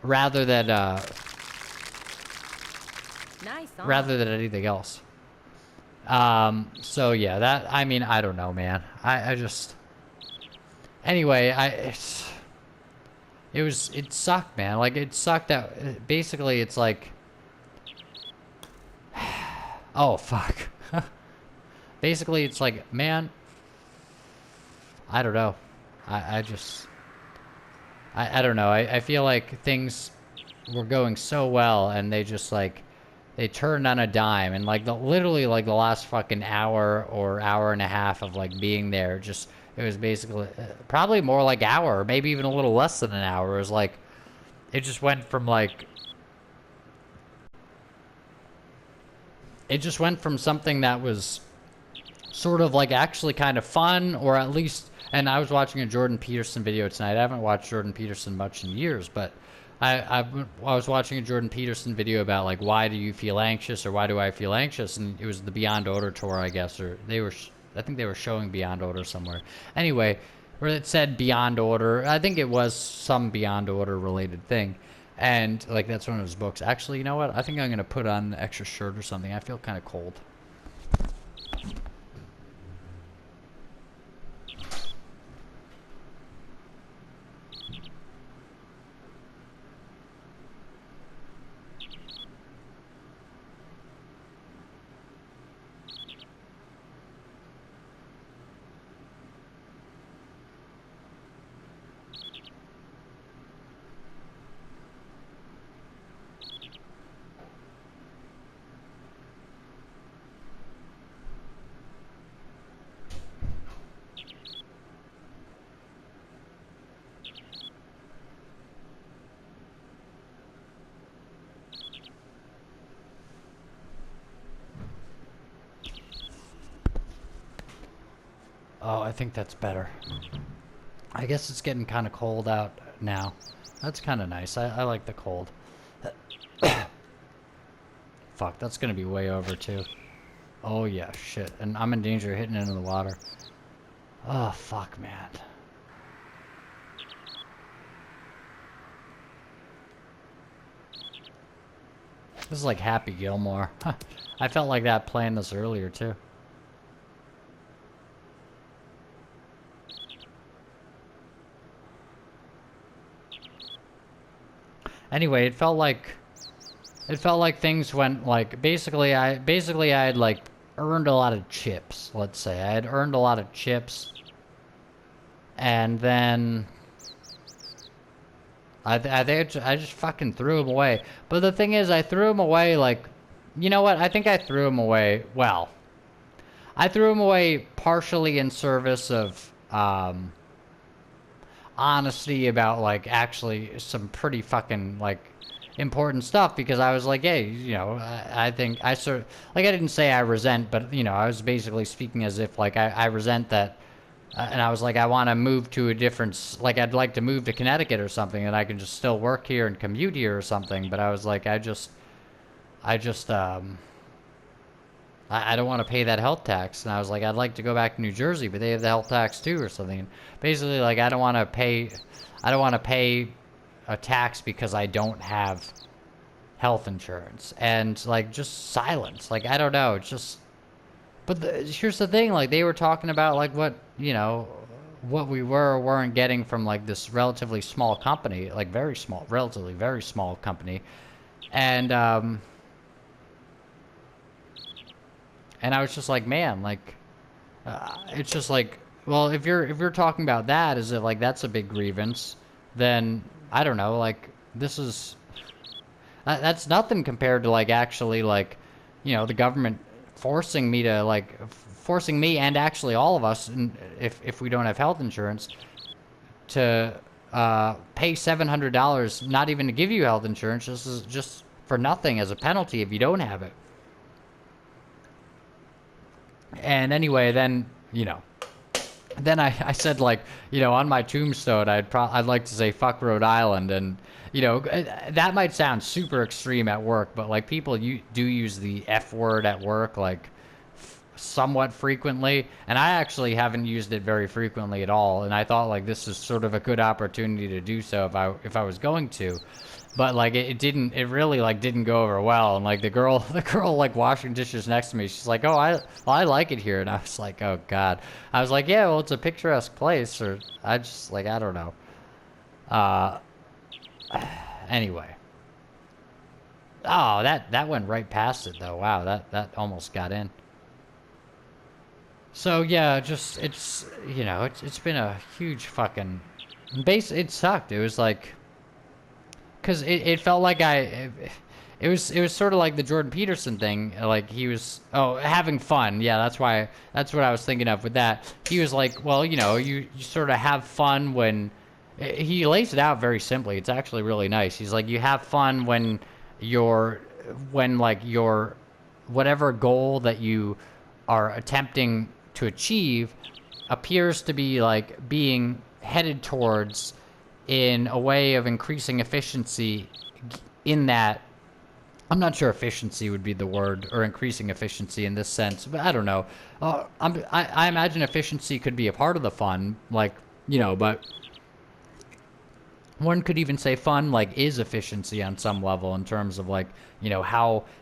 A: rather than rather than anything else. So yeah, that, I mean, I don't know, man. I just, anyway, it sucked, man. Like, it sucked that, basically, it's like, oh, fuck. Basically, it's like, man, I don't know. I just, I don't know. I feel like things were going so well, and they just, like, they turned on a dime, and, like, literally, like, the last fucking hour or hour and a half of, like, being there, just, it was basically, probably more like hour, maybe even a little less than an hour. It was like, it just went from, like, it just went from something that was sort of, like, actually kind of fun, or at least, and I was watching a Jordan Peterson video tonight. I haven't watched Jordan Peterson much in years, but I was watching a Jordan Peterson video about, like, why do you feel anxious, or why do I feel anxious, and it was the Beyond Order tour, I guess, or they were, I think they were showing Beyond Order somewhere. Anyway, where it said Beyond Order, I think it was some Beyond Order related thing, and, like, that's one of his books. Actually, you know what? I think I'm going to put on an extra shirt or something. I feel kind of cold. Oh, I think that's better. I guess it's getting kind of cold out now. That's kind of nice. I like the cold. Fuck, that's gonna be way over too. Oh yeah, shit. And I'm in danger of hitting into the water. Oh, fuck, man. This is like Happy Gilmore. I felt like that playing this earlier too. Anyway, it felt like things went, like, basically I had, like, earned a lot of chips, let's say. I had earned a lot of chips, and then I just fucking threw them away. But the thing is, I threw them away, like, you know what? I think I threw them away, well, I threw them away partially in service of, honesty about, like, actually some pretty fucking, like, important stuff, because I was like, hey, you know, I think I sort of, like, I didn't say I resent, but, you know, I was basically speaking as if, like, I resent that And I was like, I want to move to a different, like, I'd like to move to Connecticut or something, and I can just still work here and commute here or something. But I was like, I don't want to pay that health tax. And I was like, I'd like to go back to New Jersey, but they have the health tax too or something. And basically, like, I don't want to pay a tax because I don't have health insurance. And like, just silence. Like, I don't know. It's just, but here's the thing. Like, they were talking about like what, what we were or weren't getting from like this relatively small company, like very small, relatively very small company. And I was just like, man, like, it's just like, well, if you're talking about that, is it like that's a big grievance? Then I don't know, like this is that's nothing compared to like actually like, the government forcing me to like forcing me and actually all of us, if we don't have health insurance, to pay $700, not even to give you health insurance, just for nothing as a penalty if you don't have it. And anyway, then, then I said, like, on my tombstone, I'd like to say fuck Rhode Island. And, that might sound super extreme at work, but like people do use the F word at work, like somewhat frequently. And I actually haven't used it very frequently at all. And I thought like this is sort of a good opportunity to do so if I was going to. But like it really like didn't go over well. And like the girl like washing dishes next to me, she's like, oh, I like it here. And I was like, oh god. I was like, yeah, well, it's a picturesque place. Or I just like, I don't know. Anyway. Oh, that went right past it though. Wow, that almost got in. So yeah, just it's been a huge fucking it sucked. It was like, because it felt like it was sort of like the Jordan Peterson thing. Like he was having fun. Yeah, that's what I was thinking of with that. He was like, well, you sort of have fun when he lays it out very simply. It's actually really nice. He's like, you have fun when like your whatever goal that you are attempting to achieve appears to be like being headed towards in a way of increasing efficiency, in that I'm not sure efficiency would be the word, or increasing efficiency in this sense, but I don't know. I imagine efficiency could be a part of the fun, like, but one could even say fun like is efficiency on some level, in terms of like,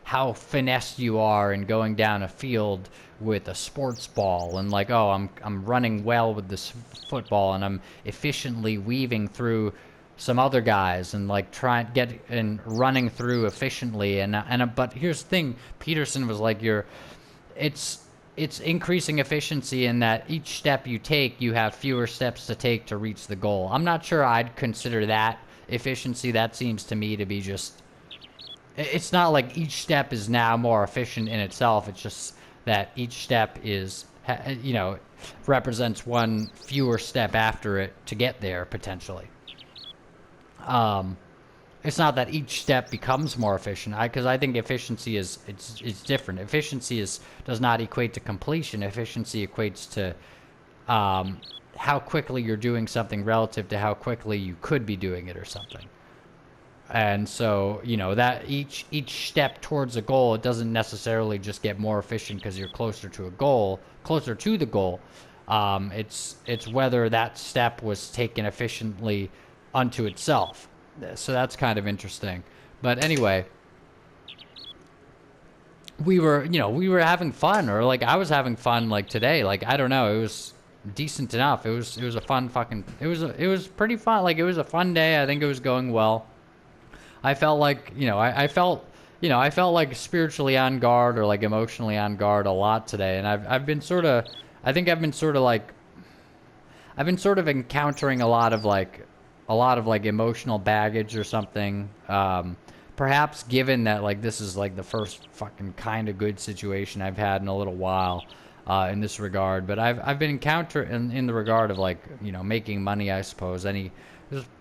A: how finessed you are in going down a field with a sports ball, and like, oh, I'm running well with this football, and I'm efficiently weaving through some other guys, and like trying get and running through efficiently, and but here's the thing, Peterson was like, it's increasing efficiency in that each step you take, you have fewer steps to take to reach the goal. I'm not sure I'd consider that efficiency. That seems to me to be just, it's not like each step is now more efficient in itself. It's just that each step is, represents one fewer step after it to get there, potentially. It's not that each step becomes more efficient, because I think efficiency is it's different. Efficiency does not equate to completion. Efficiency equates to how quickly you're doing something relative to how quickly you could be doing it or something. And so, that each step towards a goal, it doesn't necessarily just get more efficient because you're closer to the goal. It's whether that step was taken efficiently unto itself. So that's kind of interesting. But anyway, we were having fun, or like I was having fun like today. Like, I don't know, it was decent enough. It was a fun fucking, it was pretty fun. Like, it was a fun day. I think it was going well. I felt like, I felt like spiritually on guard, or like emotionally on guard a lot today. And I've been sort of encountering a lot of emotional baggage or something. Perhaps given that like this is like the first fucking kind of good situation I've had in a little while in this regard. But I've been encountering in the regard of like, making money, I suppose.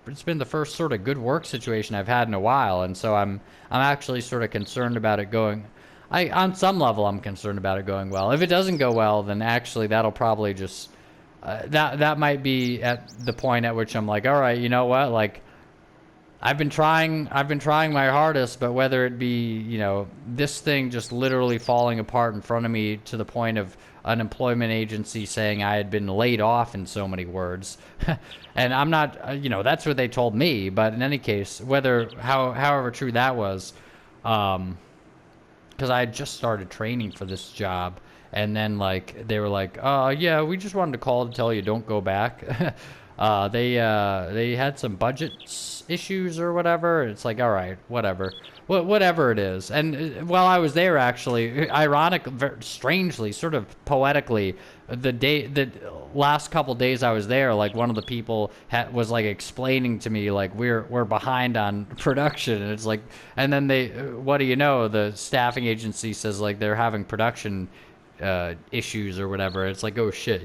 A: It's been the first sort of good work situation I've had in a while, and so I'm actually sort of concerned about it going. On some level, I'm concerned about it going well. If it doesn't go well, then actually that'll probably just that might be at the point at which I'm like, all right, you know what, like, I've been trying my hardest, but whether it be, this thing just literally falling apart in front of me to the point of an employment agency saying I had been laid off in so many words, and I'm not, that's what they told me. But in any case, however true that was, because I had just started training for this job, and then like they were like, yeah, we just wanted to call to tell you don't go back. They had some budget issues or whatever. It's like, all right, whatever, whatever it is. And while I was there, actually, strangely, sort of poetically, the last couple days I was there, like one of the people was like explaining to me like we're behind on production, and it's like, and then what do you know, the staffing agency says like they're having production issues or whatever. It's like, oh shit,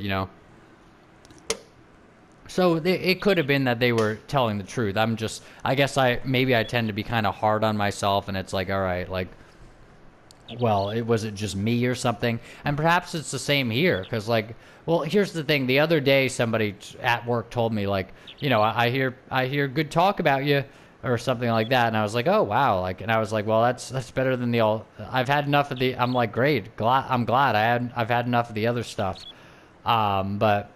A: So it could have been that they were telling the truth. I guess maybe I tend to be kind of hard on myself, and it's like, all right, like, well, was it just me or something? And perhaps it's the same here, because like, well, here's the thing. The other day, somebody at work told me like, I hear good talk about you or something like that, and I was like, oh wow, like, and I was like, well, that's better than I've had enough of the. I'm like, great, I'm glad I've had enough of the other stuff, but.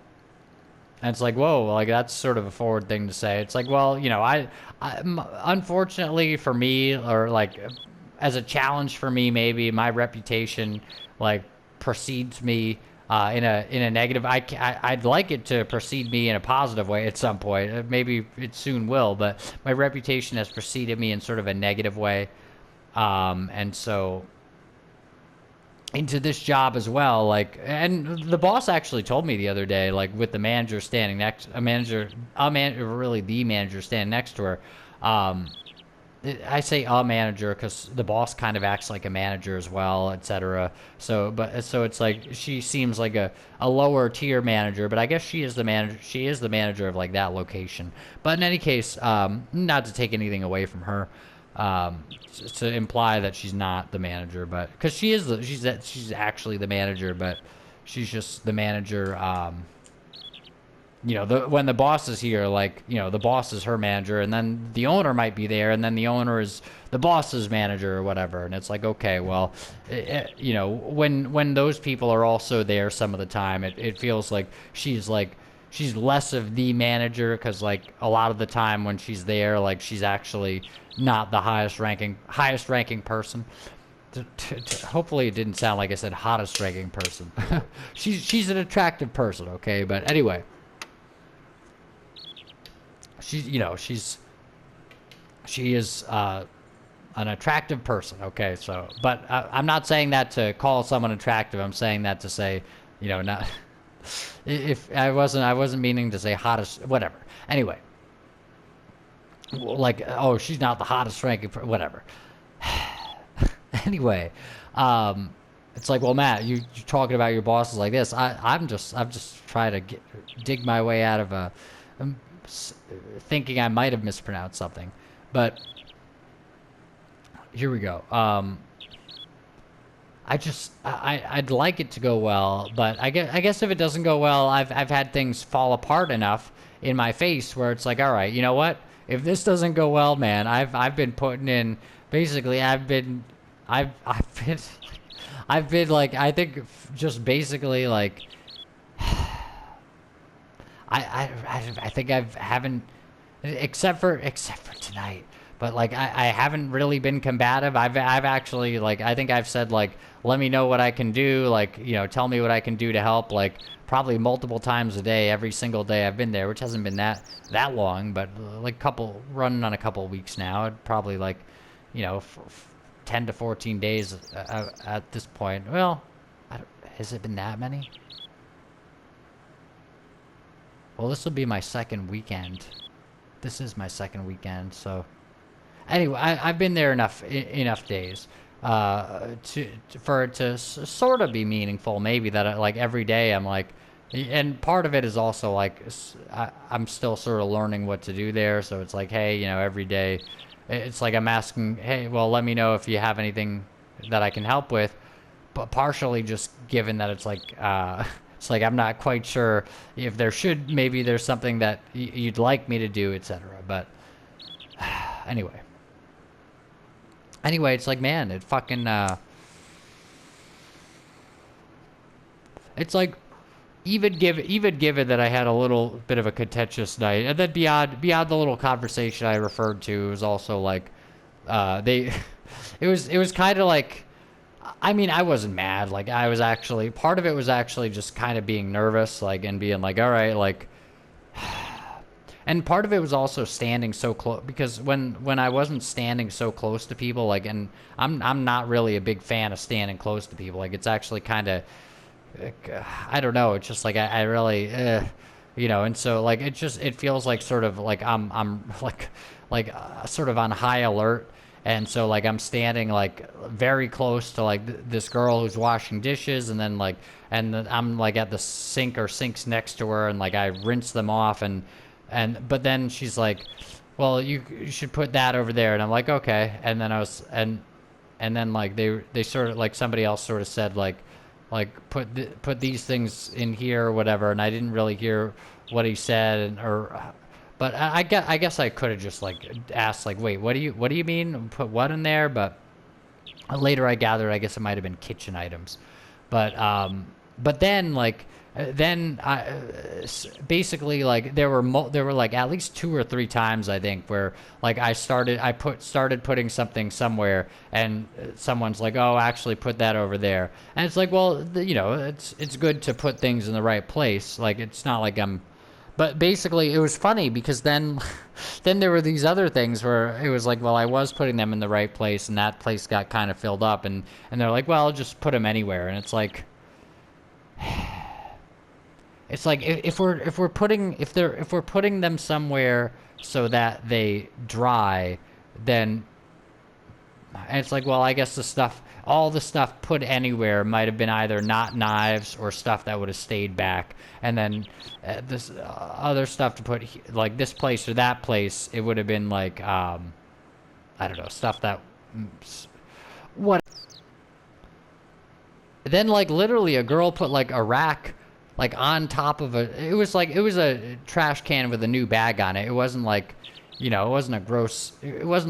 A: And it's like, whoa, like that's sort of a forward thing to say. It's like, well, unfortunately for me, or like as a challenge for me, maybe my reputation like precedes me in a negative. I'd like it to precede me in a positive way at some point. Maybe it soon will, but my reputation has preceded me in sort of a negative way, and so. Into this job as well, like, and the boss actually told me the other day, like, with the manager standing next, really the manager standing next to her. I say a manager because the boss kind of acts like a manager as well, etc. So it's like she seems like a lower tier manager, but I guess she is the manager. She is the manager of like that location. But in any case, not to take anything away from her. To imply that she's not the manager, but because she's actually the manager, but she's just the manager. When the boss is here, like, the boss is her manager, and then the owner might be there, and then the owner is the boss's manager or whatever. And it's like, okay, well, when those people are also there some of the time, it feels like she's less of the manager, because like a lot of the time when she's there, like she's actually not the highest ranking person. Hopefully it didn't sound like I said hottest ranking person. she's an attractive person, okay? But anyway, she is an attractive person, okay? So, but I'm not saying that to call someone attractive. I'm saying that to say, not. If I wasn't meaning to say hottest, whatever. Anyway, like, oh, she's not the hottest ranking, whatever. Anyway, it's like, well, Matt, you're talking about your bosses like this. I'm just trying to dig my way out of thinking I might have mispronounced something, but here we go. I'd like it to go well, but I guess if it doesn't go well, I've had things fall apart enough in my face where it's like, all right, you know what? If this doesn't go well, man, I've been putting in. Basically, I've been like, I think just basically like, I think I haven't, except for tonight. But like I haven't really been combative. I've actually, like, I think I've said like, let me know what I can do, like, tell me what I can do to help, like probably multiple times a day, every single day I've been there, which hasn't been that long, but like running on a couple weeks now. Probably like 10 to 14 days at this point. Well, has it been that many? Well, this will be my second weekend. This is my second weekend, so. Anyway, I've been there enough days for it to sort of be meaningful. Maybe that like every day I'm like, and part of it is also like I'm still sort of learning what to do there. So it's like, hey, every day, it's like I'm asking, hey, well, let me know if you have anything that I can help with. But partially just given that it's like It's like I'm not quite sure if maybe there's something that you'd like me to do, etc. But anyway. Anyway, it's like, man, it fucking it's like even given that I had a little bit of a contentious night, and then beyond the little conversation I referred to, it was also like they it was kind of like, I mean, I wasn't mad. Like, I was actually, part of it was actually just kind of being nervous, like, and being like, all right, like, and part of it was also standing so close, because when I wasn't standing so close to people, like, and I'm not really a big fan of standing close to people. Like, it's actually kind of, I don't know. It's just like I really, you know, and so like it feels like sort of like I'm sort of on high alert. And so, like, I'm standing, like, very close to, like, this girl who's washing dishes, and then, like, I'm, like, at the sink or sinks next to her, and, like, I rinse them off, but then she's like, well, you should put that over there, and I'm like, okay, and then and then, like, they sort of, like, somebody else sort of said, like, put these things in here or whatever, and I didn't really hear what he said, but I guess I could have just like asked, like, wait, what do you mean? Put what in there? But later I gathered, I guess it might have been kitchen items. But then like basically like there were like at least 2 or 3 times, I think, where like I started putting something somewhere, and someone's like, oh, actually put that over there, and it's like, well, you know, it's good to put things in the right place. Like, it's not like but basically, it was funny because then there were these other things where it was like, well, I was putting them in the right place, and that place got kind of filled up, and they're like, well, just put them anywhere, and it's like, if we're putting them somewhere so that they dry, then, and it's like, well, I guess all the stuff put anywhere might have been either not knives or stuff that would have stayed back, and then this other stuff to put like this place or that place, it would have been like, I don't know, stuff that what. Then like literally a girl put like a rack like on top of it was a trash can with a new bag on it. It wasn't like, you know, it wasn't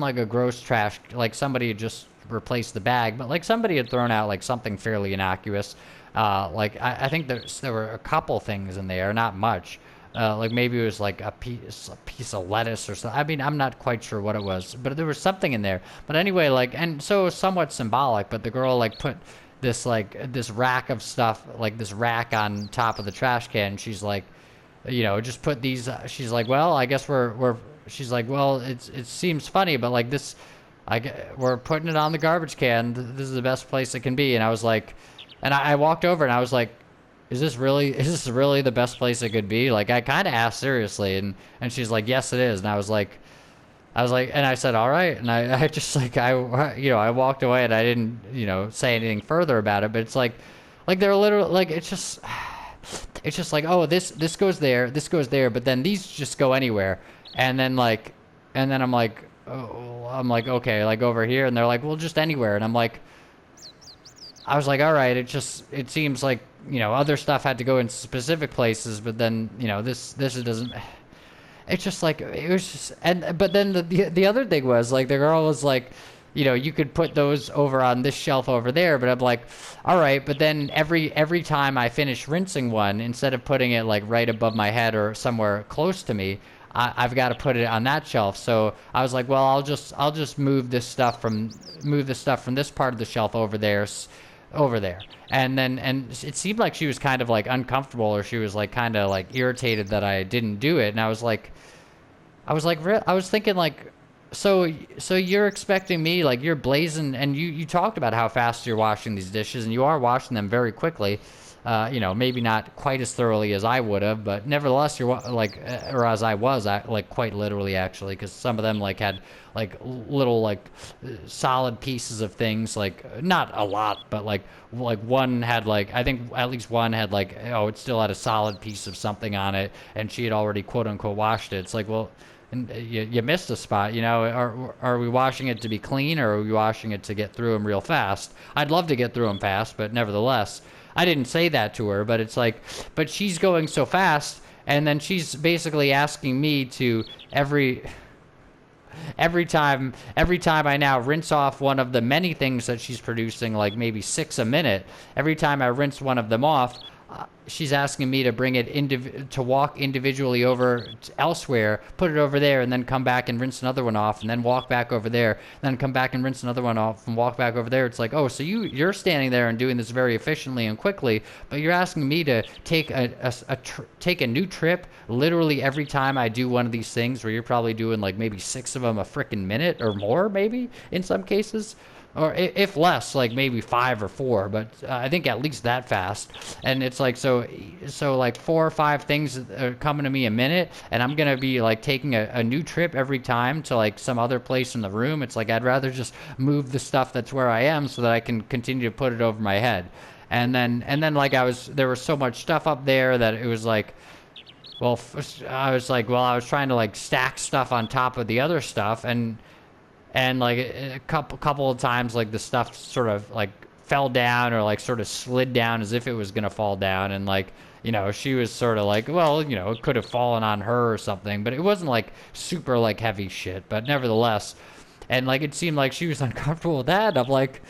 A: like a gross trash, like somebody had just replaced the bag, but like somebody had thrown out like something fairly innocuous. Like I think there were a couple things in there, not much. Like maybe it was like a piece of lettuce or something. I mean, I'm not quite sure what it was, but there was something in there. But anyway, like, and so it was somewhat symbolic, but the girl like put this rack of stuff, like this rack on top of the trash can. She's like, you know, just put these, she's like, well, I guess she's like, well, it seems funny, but like this, we're putting it on the garbage can. This is the best place it can be. And I was like, and I walked over and I was like, is this really the best place it could be? Like, I kind of asked seriously, and she's like, yes, it is. And I was like, and I said, all right. And I just like, I walked away, and I didn't, you know, say anything further about it. But it's like they're literally like, it's just like, oh, this goes there, this goes there, but then these just go anywhere. And then I'm like, oh, okay, like over here, and they're like, well, just anywhere. And I'm like, I was like, all right, it seems like, you know, other stuff had to go in specific places, but then, you know, this doesn't. It's just like, it was just, but then the other thing was like, the girl was like, you know, you could put those over on this shelf over there, but I'm like, all right, but then every time I finish rinsing one, instead of putting it like right above my head or somewhere close to me, I've got to put it on that shelf. So I was like, well, I'll just move this stuff from this part of the shelf over there. And it seemed like she was kind of like uncomfortable, or she was like kind of like irritated that I didn't do it. And I was thinking like, so you're expecting me, like, you're blazing, and you talked about how fast you're washing these dishes, and you are washing them very quickly. You know, maybe not quite as thoroughly as I would have, but nevertheless, you're like, or as I was, like, quite literally, actually, because some of them like had like little like solid pieces of things, like not a lot, but like one had like, I think at least one had like, oh, it still had a solid piece of something on it, and she had already quote unquote washed it. It's like, well, and you missed a spot, you know. Are we washing it to be clean, or are we washing it to get through them real fast? I'd love to get through them fast, but nevertheless, I didn't say that to her, but it's like, but she's going so fast, and then she's basically asking me to every time I now rinse off one of the many things that she's producing, like maybe 6 a minute, every time I rinse one of them off, she's asking me to bring it to walk individually over elsewhere, put it over there, and then come back and rinse another one off, and then walk back over there, then come back and rinse another one off, and walk back over there. It's like, oh, so you're standing there and doing this very efficiently and quickly, but you're asking me to take take a new trip literally every time I do one of these things, where you're probably doing like maybe 6 of them a freaking minute or more, maybe in some cases. Or if less, like maybe 5 or 4, but I think at least that fast. And it's like, so like 4 or 5 things are coming to me a minute, and I'm going to be like taking a new trip every time to like some other place in the room. It's like, I'd rather just move the stuff that's where I am so that I can continue to put it over my head. And then like there was so much stuff up there that it was like, well, I was trying to like stack stuff on top of the other stuff, and like a couple of times, like the stuff sort of like fell down or like sort of slid down as if it was gonna fall down, and like, you know, she was sort of like, well, you know, it could have fallen on her or something, but it wasn't like super like heavy shit, but nevertheless. And like it seemed like she was uncomfortable with that. I'm like,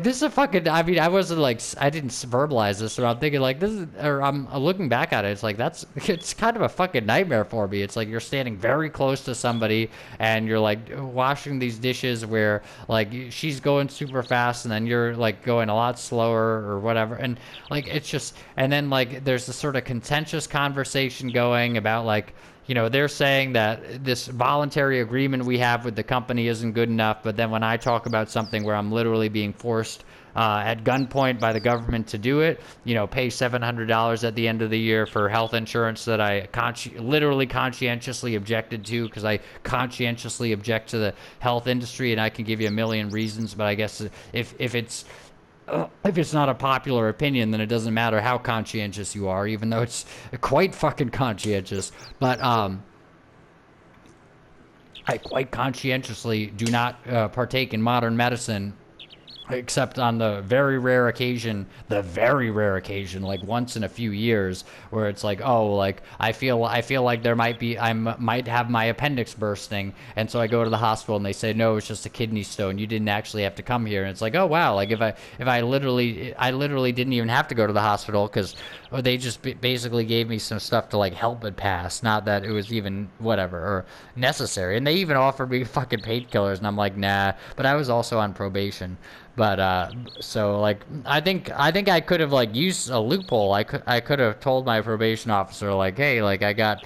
A: this is a fucking. I mean, I wasn't like, I didn't verbalize this, or I'm thinking like this is, or I'm looking back at it. It's like it's kind of a fucking nightmare for me. It's like you're standing very close to somebody, and you're like washing these dishes where like she's going super fast, and then you're like going a lot slower or whatever, and like it's just, and then like there's this sort of contentious conversation going about like, you know, they're saying that this voluntary agreement we have with the company isn't good enough, but then when I talk about something where I'm literally being forced at gunpoint by the government to do it, you know, pay $700 at the end of the year for health insurance that I literally conscientiously objected to, because I conscientiously object to the health industry, and I can give you a million reasons, but I guess if it's not a popular opinion, then it doesn't matter how conscientious you are, even though it's quite fucking conscientious. But I quite conscientiously do not partake in modern medicine, except on the very rare occasion, like once in a few years, where it's like, oh, like I feel like I might have my appendix bursting, and so I go to the hospital and they say, no, it's just a kidney stone, you didn't actually have to come here. And it's like, oh wow, like if I literally didn't even have to go to the hospital, because they just basically gave me some stuff to like help it pass, not that it was even whatever or necessary. And they even offered me fucking painkillers, and I'm like, nah. But I was also on probation. But so like I think I could have like used a loophole. I could have told my probation officer like, hey, like I got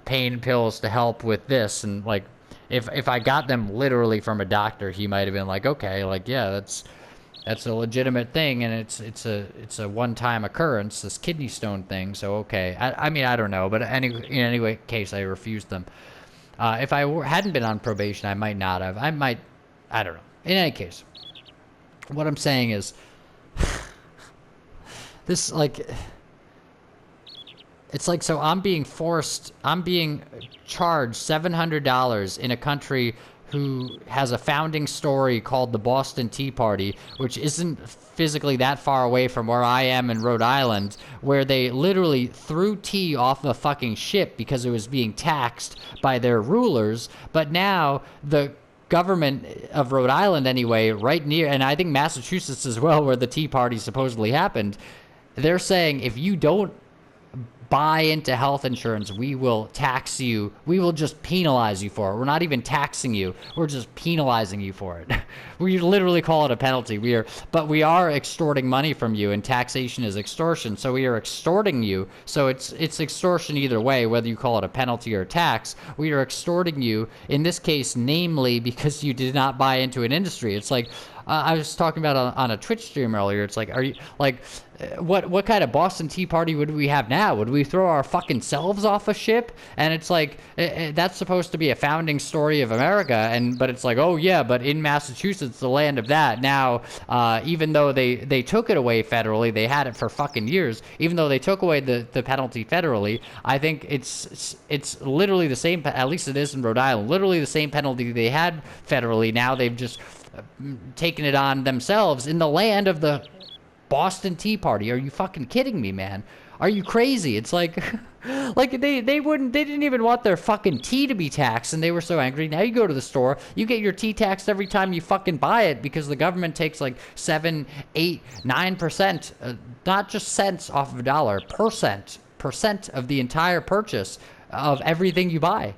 A: pain pills to help with this, and like if I got them literally from a doctor, he might have been like, okay, like yeah, that's a legitimate thing, and it's a one-time occurrence, this kidney stone thing. So okay, I mean I don't know, but in any case, I refused them. If I hadn't been on probation, I might not have. I don't know. In any case, what I'm saying is, this like, it's like, so I'm being charged $700 in a country who has a founding story called the Boston Tea Party, which isn't physically that far away from where I am in Rhode Island, where they literally threw tea off a fucking ship because it was being taxed by their rulers. But now the government of Rhode Island, anyway, right near, and I think Massachusetts as well, where the Tea Party supposedly happened, they're saying if you don't buy into health insurance, we will tax you. We will just penalize you for it. We're not even taxing you. We're just penalizing you for it. We literally call it a penalty. But we are extorting money from you, and taxation is extortion. So we are extorting you. So it's extortion either way, whether you call it a penalty or a tax. We are extorting you, in this case, namely because you did not buy into an industry. It's like, I was talking about on a Twitch stream earlier. It's like, are you like, what kind of Boston Tea Party would we have now? Would we throw our fucking selves off a ship? And it's like, that's supposed to be a founding story of America, but it's like, oh yeah, but in Massachusetts, the land of that, now, even though they took it away federally, they had it for fucking years. Even though they took away the penalty federally, I think it's literally the same. At least it is in Rhode Island. Literally the same penalty they had federally. Now they've just taken it on themselves in the land of the Boston Tea Party. Are you fucking kidding me, man? Are you crazy? It's like, like they didn't even want their fucking tea to be taxed, and they were so angry. Now you go to the store, you get your tea taxed every time you fucking buy it because the government takes like 7, 8, 9%, not just cents off of a dollar, percent of the entire purchase of everything you buy.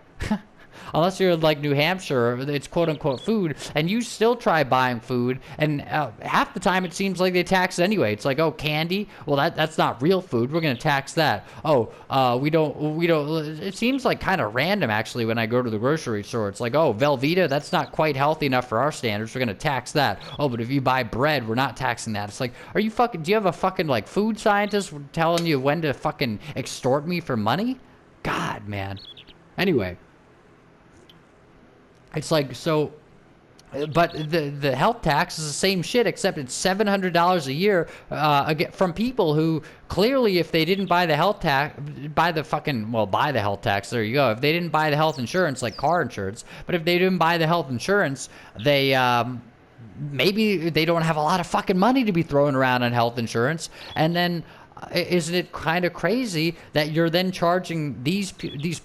A: Unless you're in like New Hampshire, it's quote unquote food, and you still try buying food, and half the time it seems like they tax it anyway. It's like, oh, candy, well that's not real food. We're gonna tax that. Oh, we don't. It seems like kind of random actually when I go to the grocery store. It's like, oh, Velveeta, that's not quite healthy enough for our standards. We're gonna tax that. Oh, but if you buy bread, we're not taxing that. It's like, are you fucking? Do you have a fucking like food scientist telling you when to fucking extort me for money? God, man. Anyway. It's like, so, but the health tax is the same shit, except it's $700 a year from people who clearly, if they didn't buy the health tax, buy the health tax, there you go. If they didn't buy the health insurance, like car insurance, but if they didn't buy the health insurance, they, maybe they don't have a lot of fucking money to be throwing around on health insurance. And then, isn't it kind of crazy that you're then charging these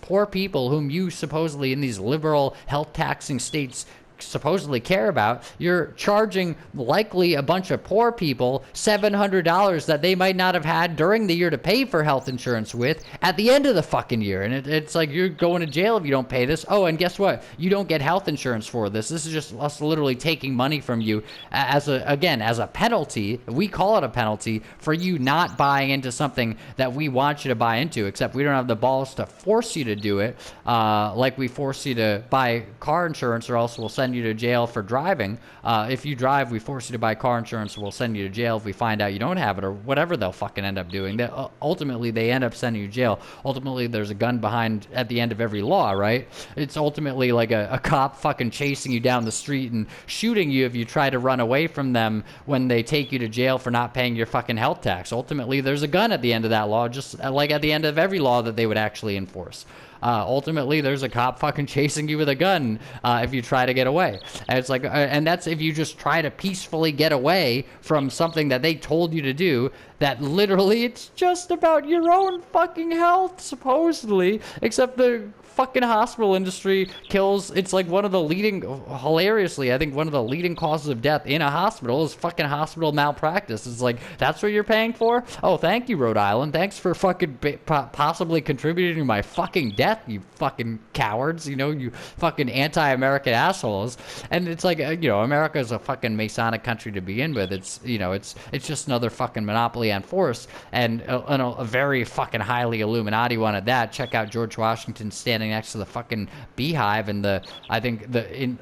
A: poor people whom you supposedly in these liberal health taxing states supposedly care about, you're charging likely a bunch of poor people $700 that they might not have had during the year to pay for health insurance with at the end of the fucking year. And it's like you're going to jail if you don't pay this. Oh, and guess what? You don't get health insurance for this. This is just us literally taking money from you as a penalty. We call it a penalty for you not buying into something that we want you to buy into, except we don't have the balls to force you to do it, like we force you to buy car insurance, or else we'll send you to jail for driving. If you drive, we force you to buy car insurance, we'll send you to jail if we find out you don't have it, or whatever they'll fucking end up doing. Ultimately, they end up sending you to jail. Ultimately, there's a gun behind at the end of every law, right? It's ultimately like a cop fucking chasing you down the street and shooting you if you try to run away from them when they take you to jail for not paying your fucking health tax. Ultimately, there's a gun at the end of that law, just like at the end of every law that they would actually enforce. Ultimately, there's a cop fucking chasing you with a gun if you try to get away. And it's like, and that's if you just try to peacefully get away from something that they told you to do, that literally it's just about your own fucking health, supposedly, except the fucking hospital industry kills. It's like one of the leading, hilariously, I think one of the leading causes of death in a hospital is fucking hospital malpractice. It's like, that's what you're paying for? Oh, thank you, Rhode Island. Thanks for fucking possibly contributing to my fucking death, you fucking cowards, you fucking anti-American assholes. And it's like, America is a fucking Masonic country to begin with. It's, it's just another fucking monopoly on force, and a very fucking highly Illuminati one at that. Check out George Washington standing next to the fucking beehive and the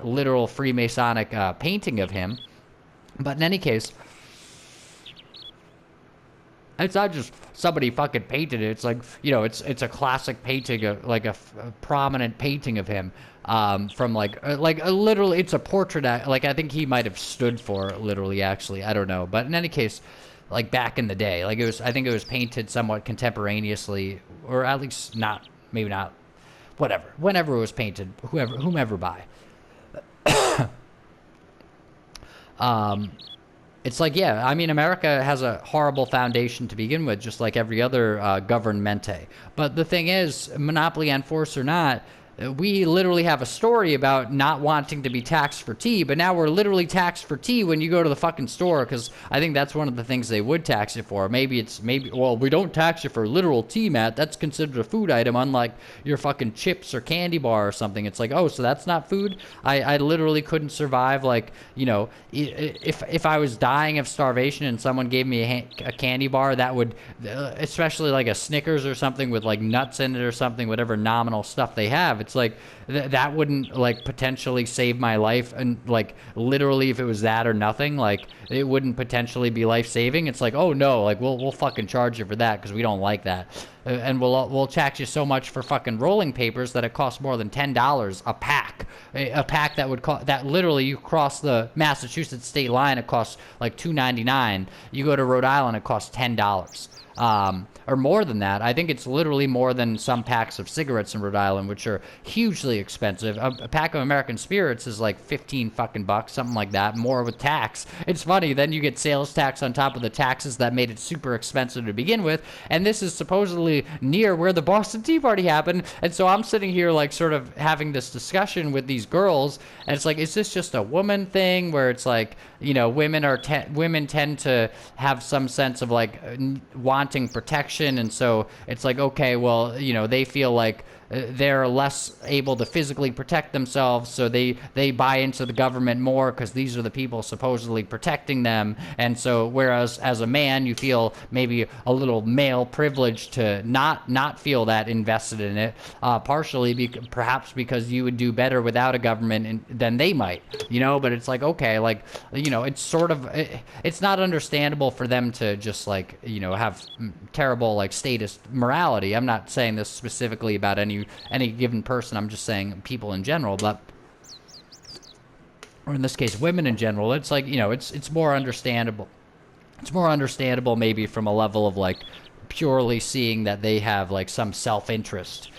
A: literal Freemasonic painting of him. But in any case, it's not just somebody fucking painted it. It's like, it's a classic painting, like a prominent painting of him from literally, it's a portrait. Like, I think he might have stood for it, literally, actually. I don't know. But in any case, like back in the day, like I think it was painted somewhat contemporaneously, or at least maybe not, whatever. Whenever it was painted, whomever by. It's like, yeah, I mean, America has a horrible foundation to begin with, just like every other governmente. But the thing is, monopoly on force or not, we literally have a story about not wanting to be taxed for tea, but now we're literally taxed for tea when you go to the fucking store, because I think that's one of the things they would tax you for. Well, we don't tax you for literal tea, Matt. That's considered a food item, unlike your fucking chips or candy bar or something. It's like, oh, so that's not food? I literally couldn't survive, like, if I was dying of starvation and someone gave me a candy bar, that would, especially like a Snickers or something with like nuts in it or something, whatever nominal stuff they have, it's like that wouldn't like potentially save my life. And like literally, if it was that or nothing, like it wouldn't potentially be life saving. It's like, oh no, like we'll fucking charge you for that because we don't like that. and we'll tax you so much for fucking rolling papers that it costs more than $10 a pack. A pack that would cost, that literally you cross the Massachusetts state line, it costs like $2.99. You go to Rhode Island, it costs $10. Or more than that. I think it's literally more than some packs of cigarettes in Rhode Island, which are hugely expensive. A pack of American Spirits is like 15 fucking bucks, something like that, more with tax. It's funny, then you get sales tax on top of the taxes that made it super expensive to begin with, and this is supposedly near where the Boston Tea Party happened, and so I'm sitting here like sort of having this discussion with these girls, and it's like, is this just a woman thing where it's like, you know, women tend to have some sense of like wanting protection, and so it's like, okay, well, you know, they feel like they're less able to physically protect themselves, so they buy into the government more because these are the people supposedly protecting them. And so whereas as a man you feel maybe a little male privilege to not feel that invested in it, partially perhaps because you would do better without a government than they might, you know. But it's like, okay, like, you know, it's sort of it's not understandable for them to just like, you know, have terrible like statist morality. I'm not saying this specifically about any given person, I'm just saying people in general, but, or in this case women in general. It's like, you know, it's more understandable. It's more understandable maybe from a level of like purely seeing that they have like some self-interest,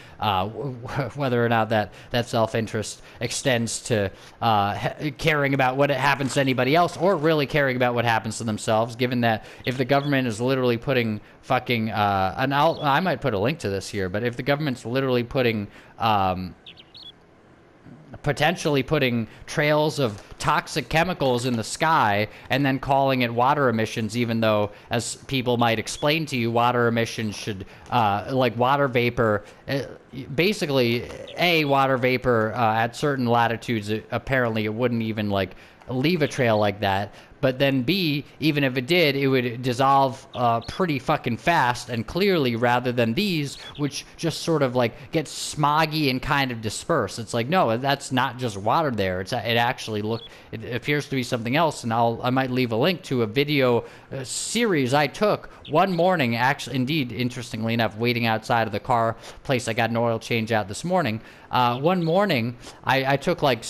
A: whether or not that self-interest extends to caring about what happens to anybody else, or really caring about what happens to themselves, given that if the government is literally putting fucking and I might put a link to this here, but if the government's literally putting potentially putting trails of toxic chemicals in the sky and then calling it water emissions, even though, as people might explain to you, water emissions should, like water vapor, basically, water vapor at certain latitudes, apparently it wouldn't even like leave a trail like that. But then B, even if it did, it would dissolve pretty fucking fast and clearly, rather than these, which just sort of like get smoggy and kind of disperse. It's like, no, that's not just water there. It actually it appears to be something else. And I might leave a link to a video series I took one morning, actually, indeed, interestingly enough, waiting outside of the car place I got an oil change out this morning. One morning, I took like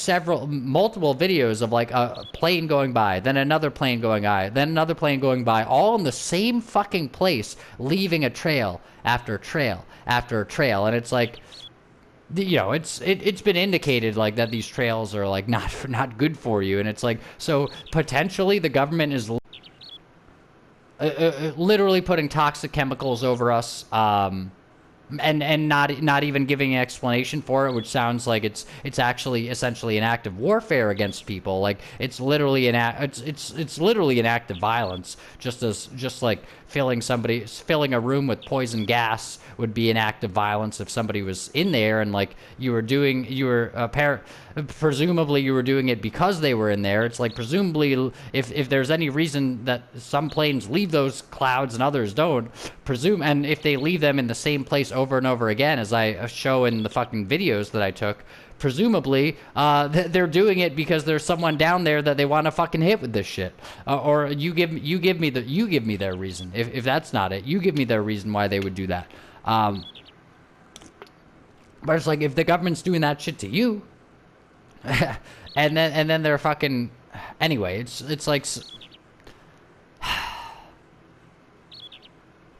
A: multiple videos of like a plane going by, then another plane going by, then another plane going by, all in the same fucking place, leaving a trail after trail after trail. And it's like, you know, it's been indicated like that these trails are like not good for you. And it's like, so potentially the government is literally putting toxic chemicals over us, and not even giving an explanation for it, which sounds like it's actually essentially an act of warfare against people. Like it's literally it's literally an act of violence, just like filling a room with poison gas would be an act of violence if somebody was in there, and like presumably you were doing it because they were in there. It's like, presumably if there's any reason that some planes leave those clouds and others don't, and if they leave them in the same place over and over again, as I show in the fucking videos that I took, presumably they're doing it because there's someone down there that they want to fucking hit with this shit. Or you give me their reason. If that's not it, you give me their reason why they would do that. But it's like, if the government's doing that shit to you, and then they're fucking, anyway, it's like,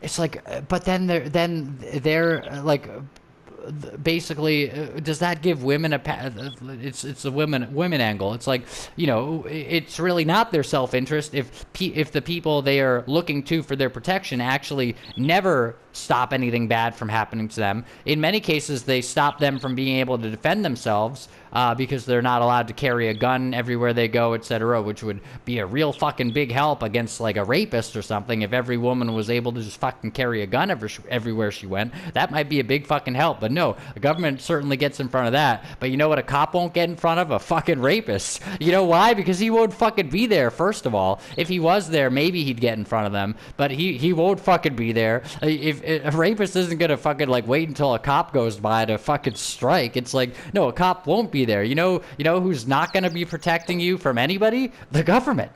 A: it's like, but then they're like, basically, does that give women it's the women angle? It's like, you know, it's really not their self-interest if the people they are looking to for their protection actually never stop anything bad from happening to them. In many cases, they stop them from being able to defend themselves because they're not allowed to carry a gun everywhere they go, etc., which would be a real fucking big help against like a rapist or something. If every woman was able to just fucking carry a gun everywhere she went, that might be a big fucking help. But no, the government certainly gets in front of that. But you know what a cop won't get in front of? A fucking rapist. You know why? Because he won't fucking be there, first of all. If he was there, maybe he'd get in front of them, but he won't fucking be there. If a rapist isn't gonna fucking like wait until a cop goes by to fucking strike. It's like, no, a cop won't be there. You know who's not gonna be protecting you from anybody? The government.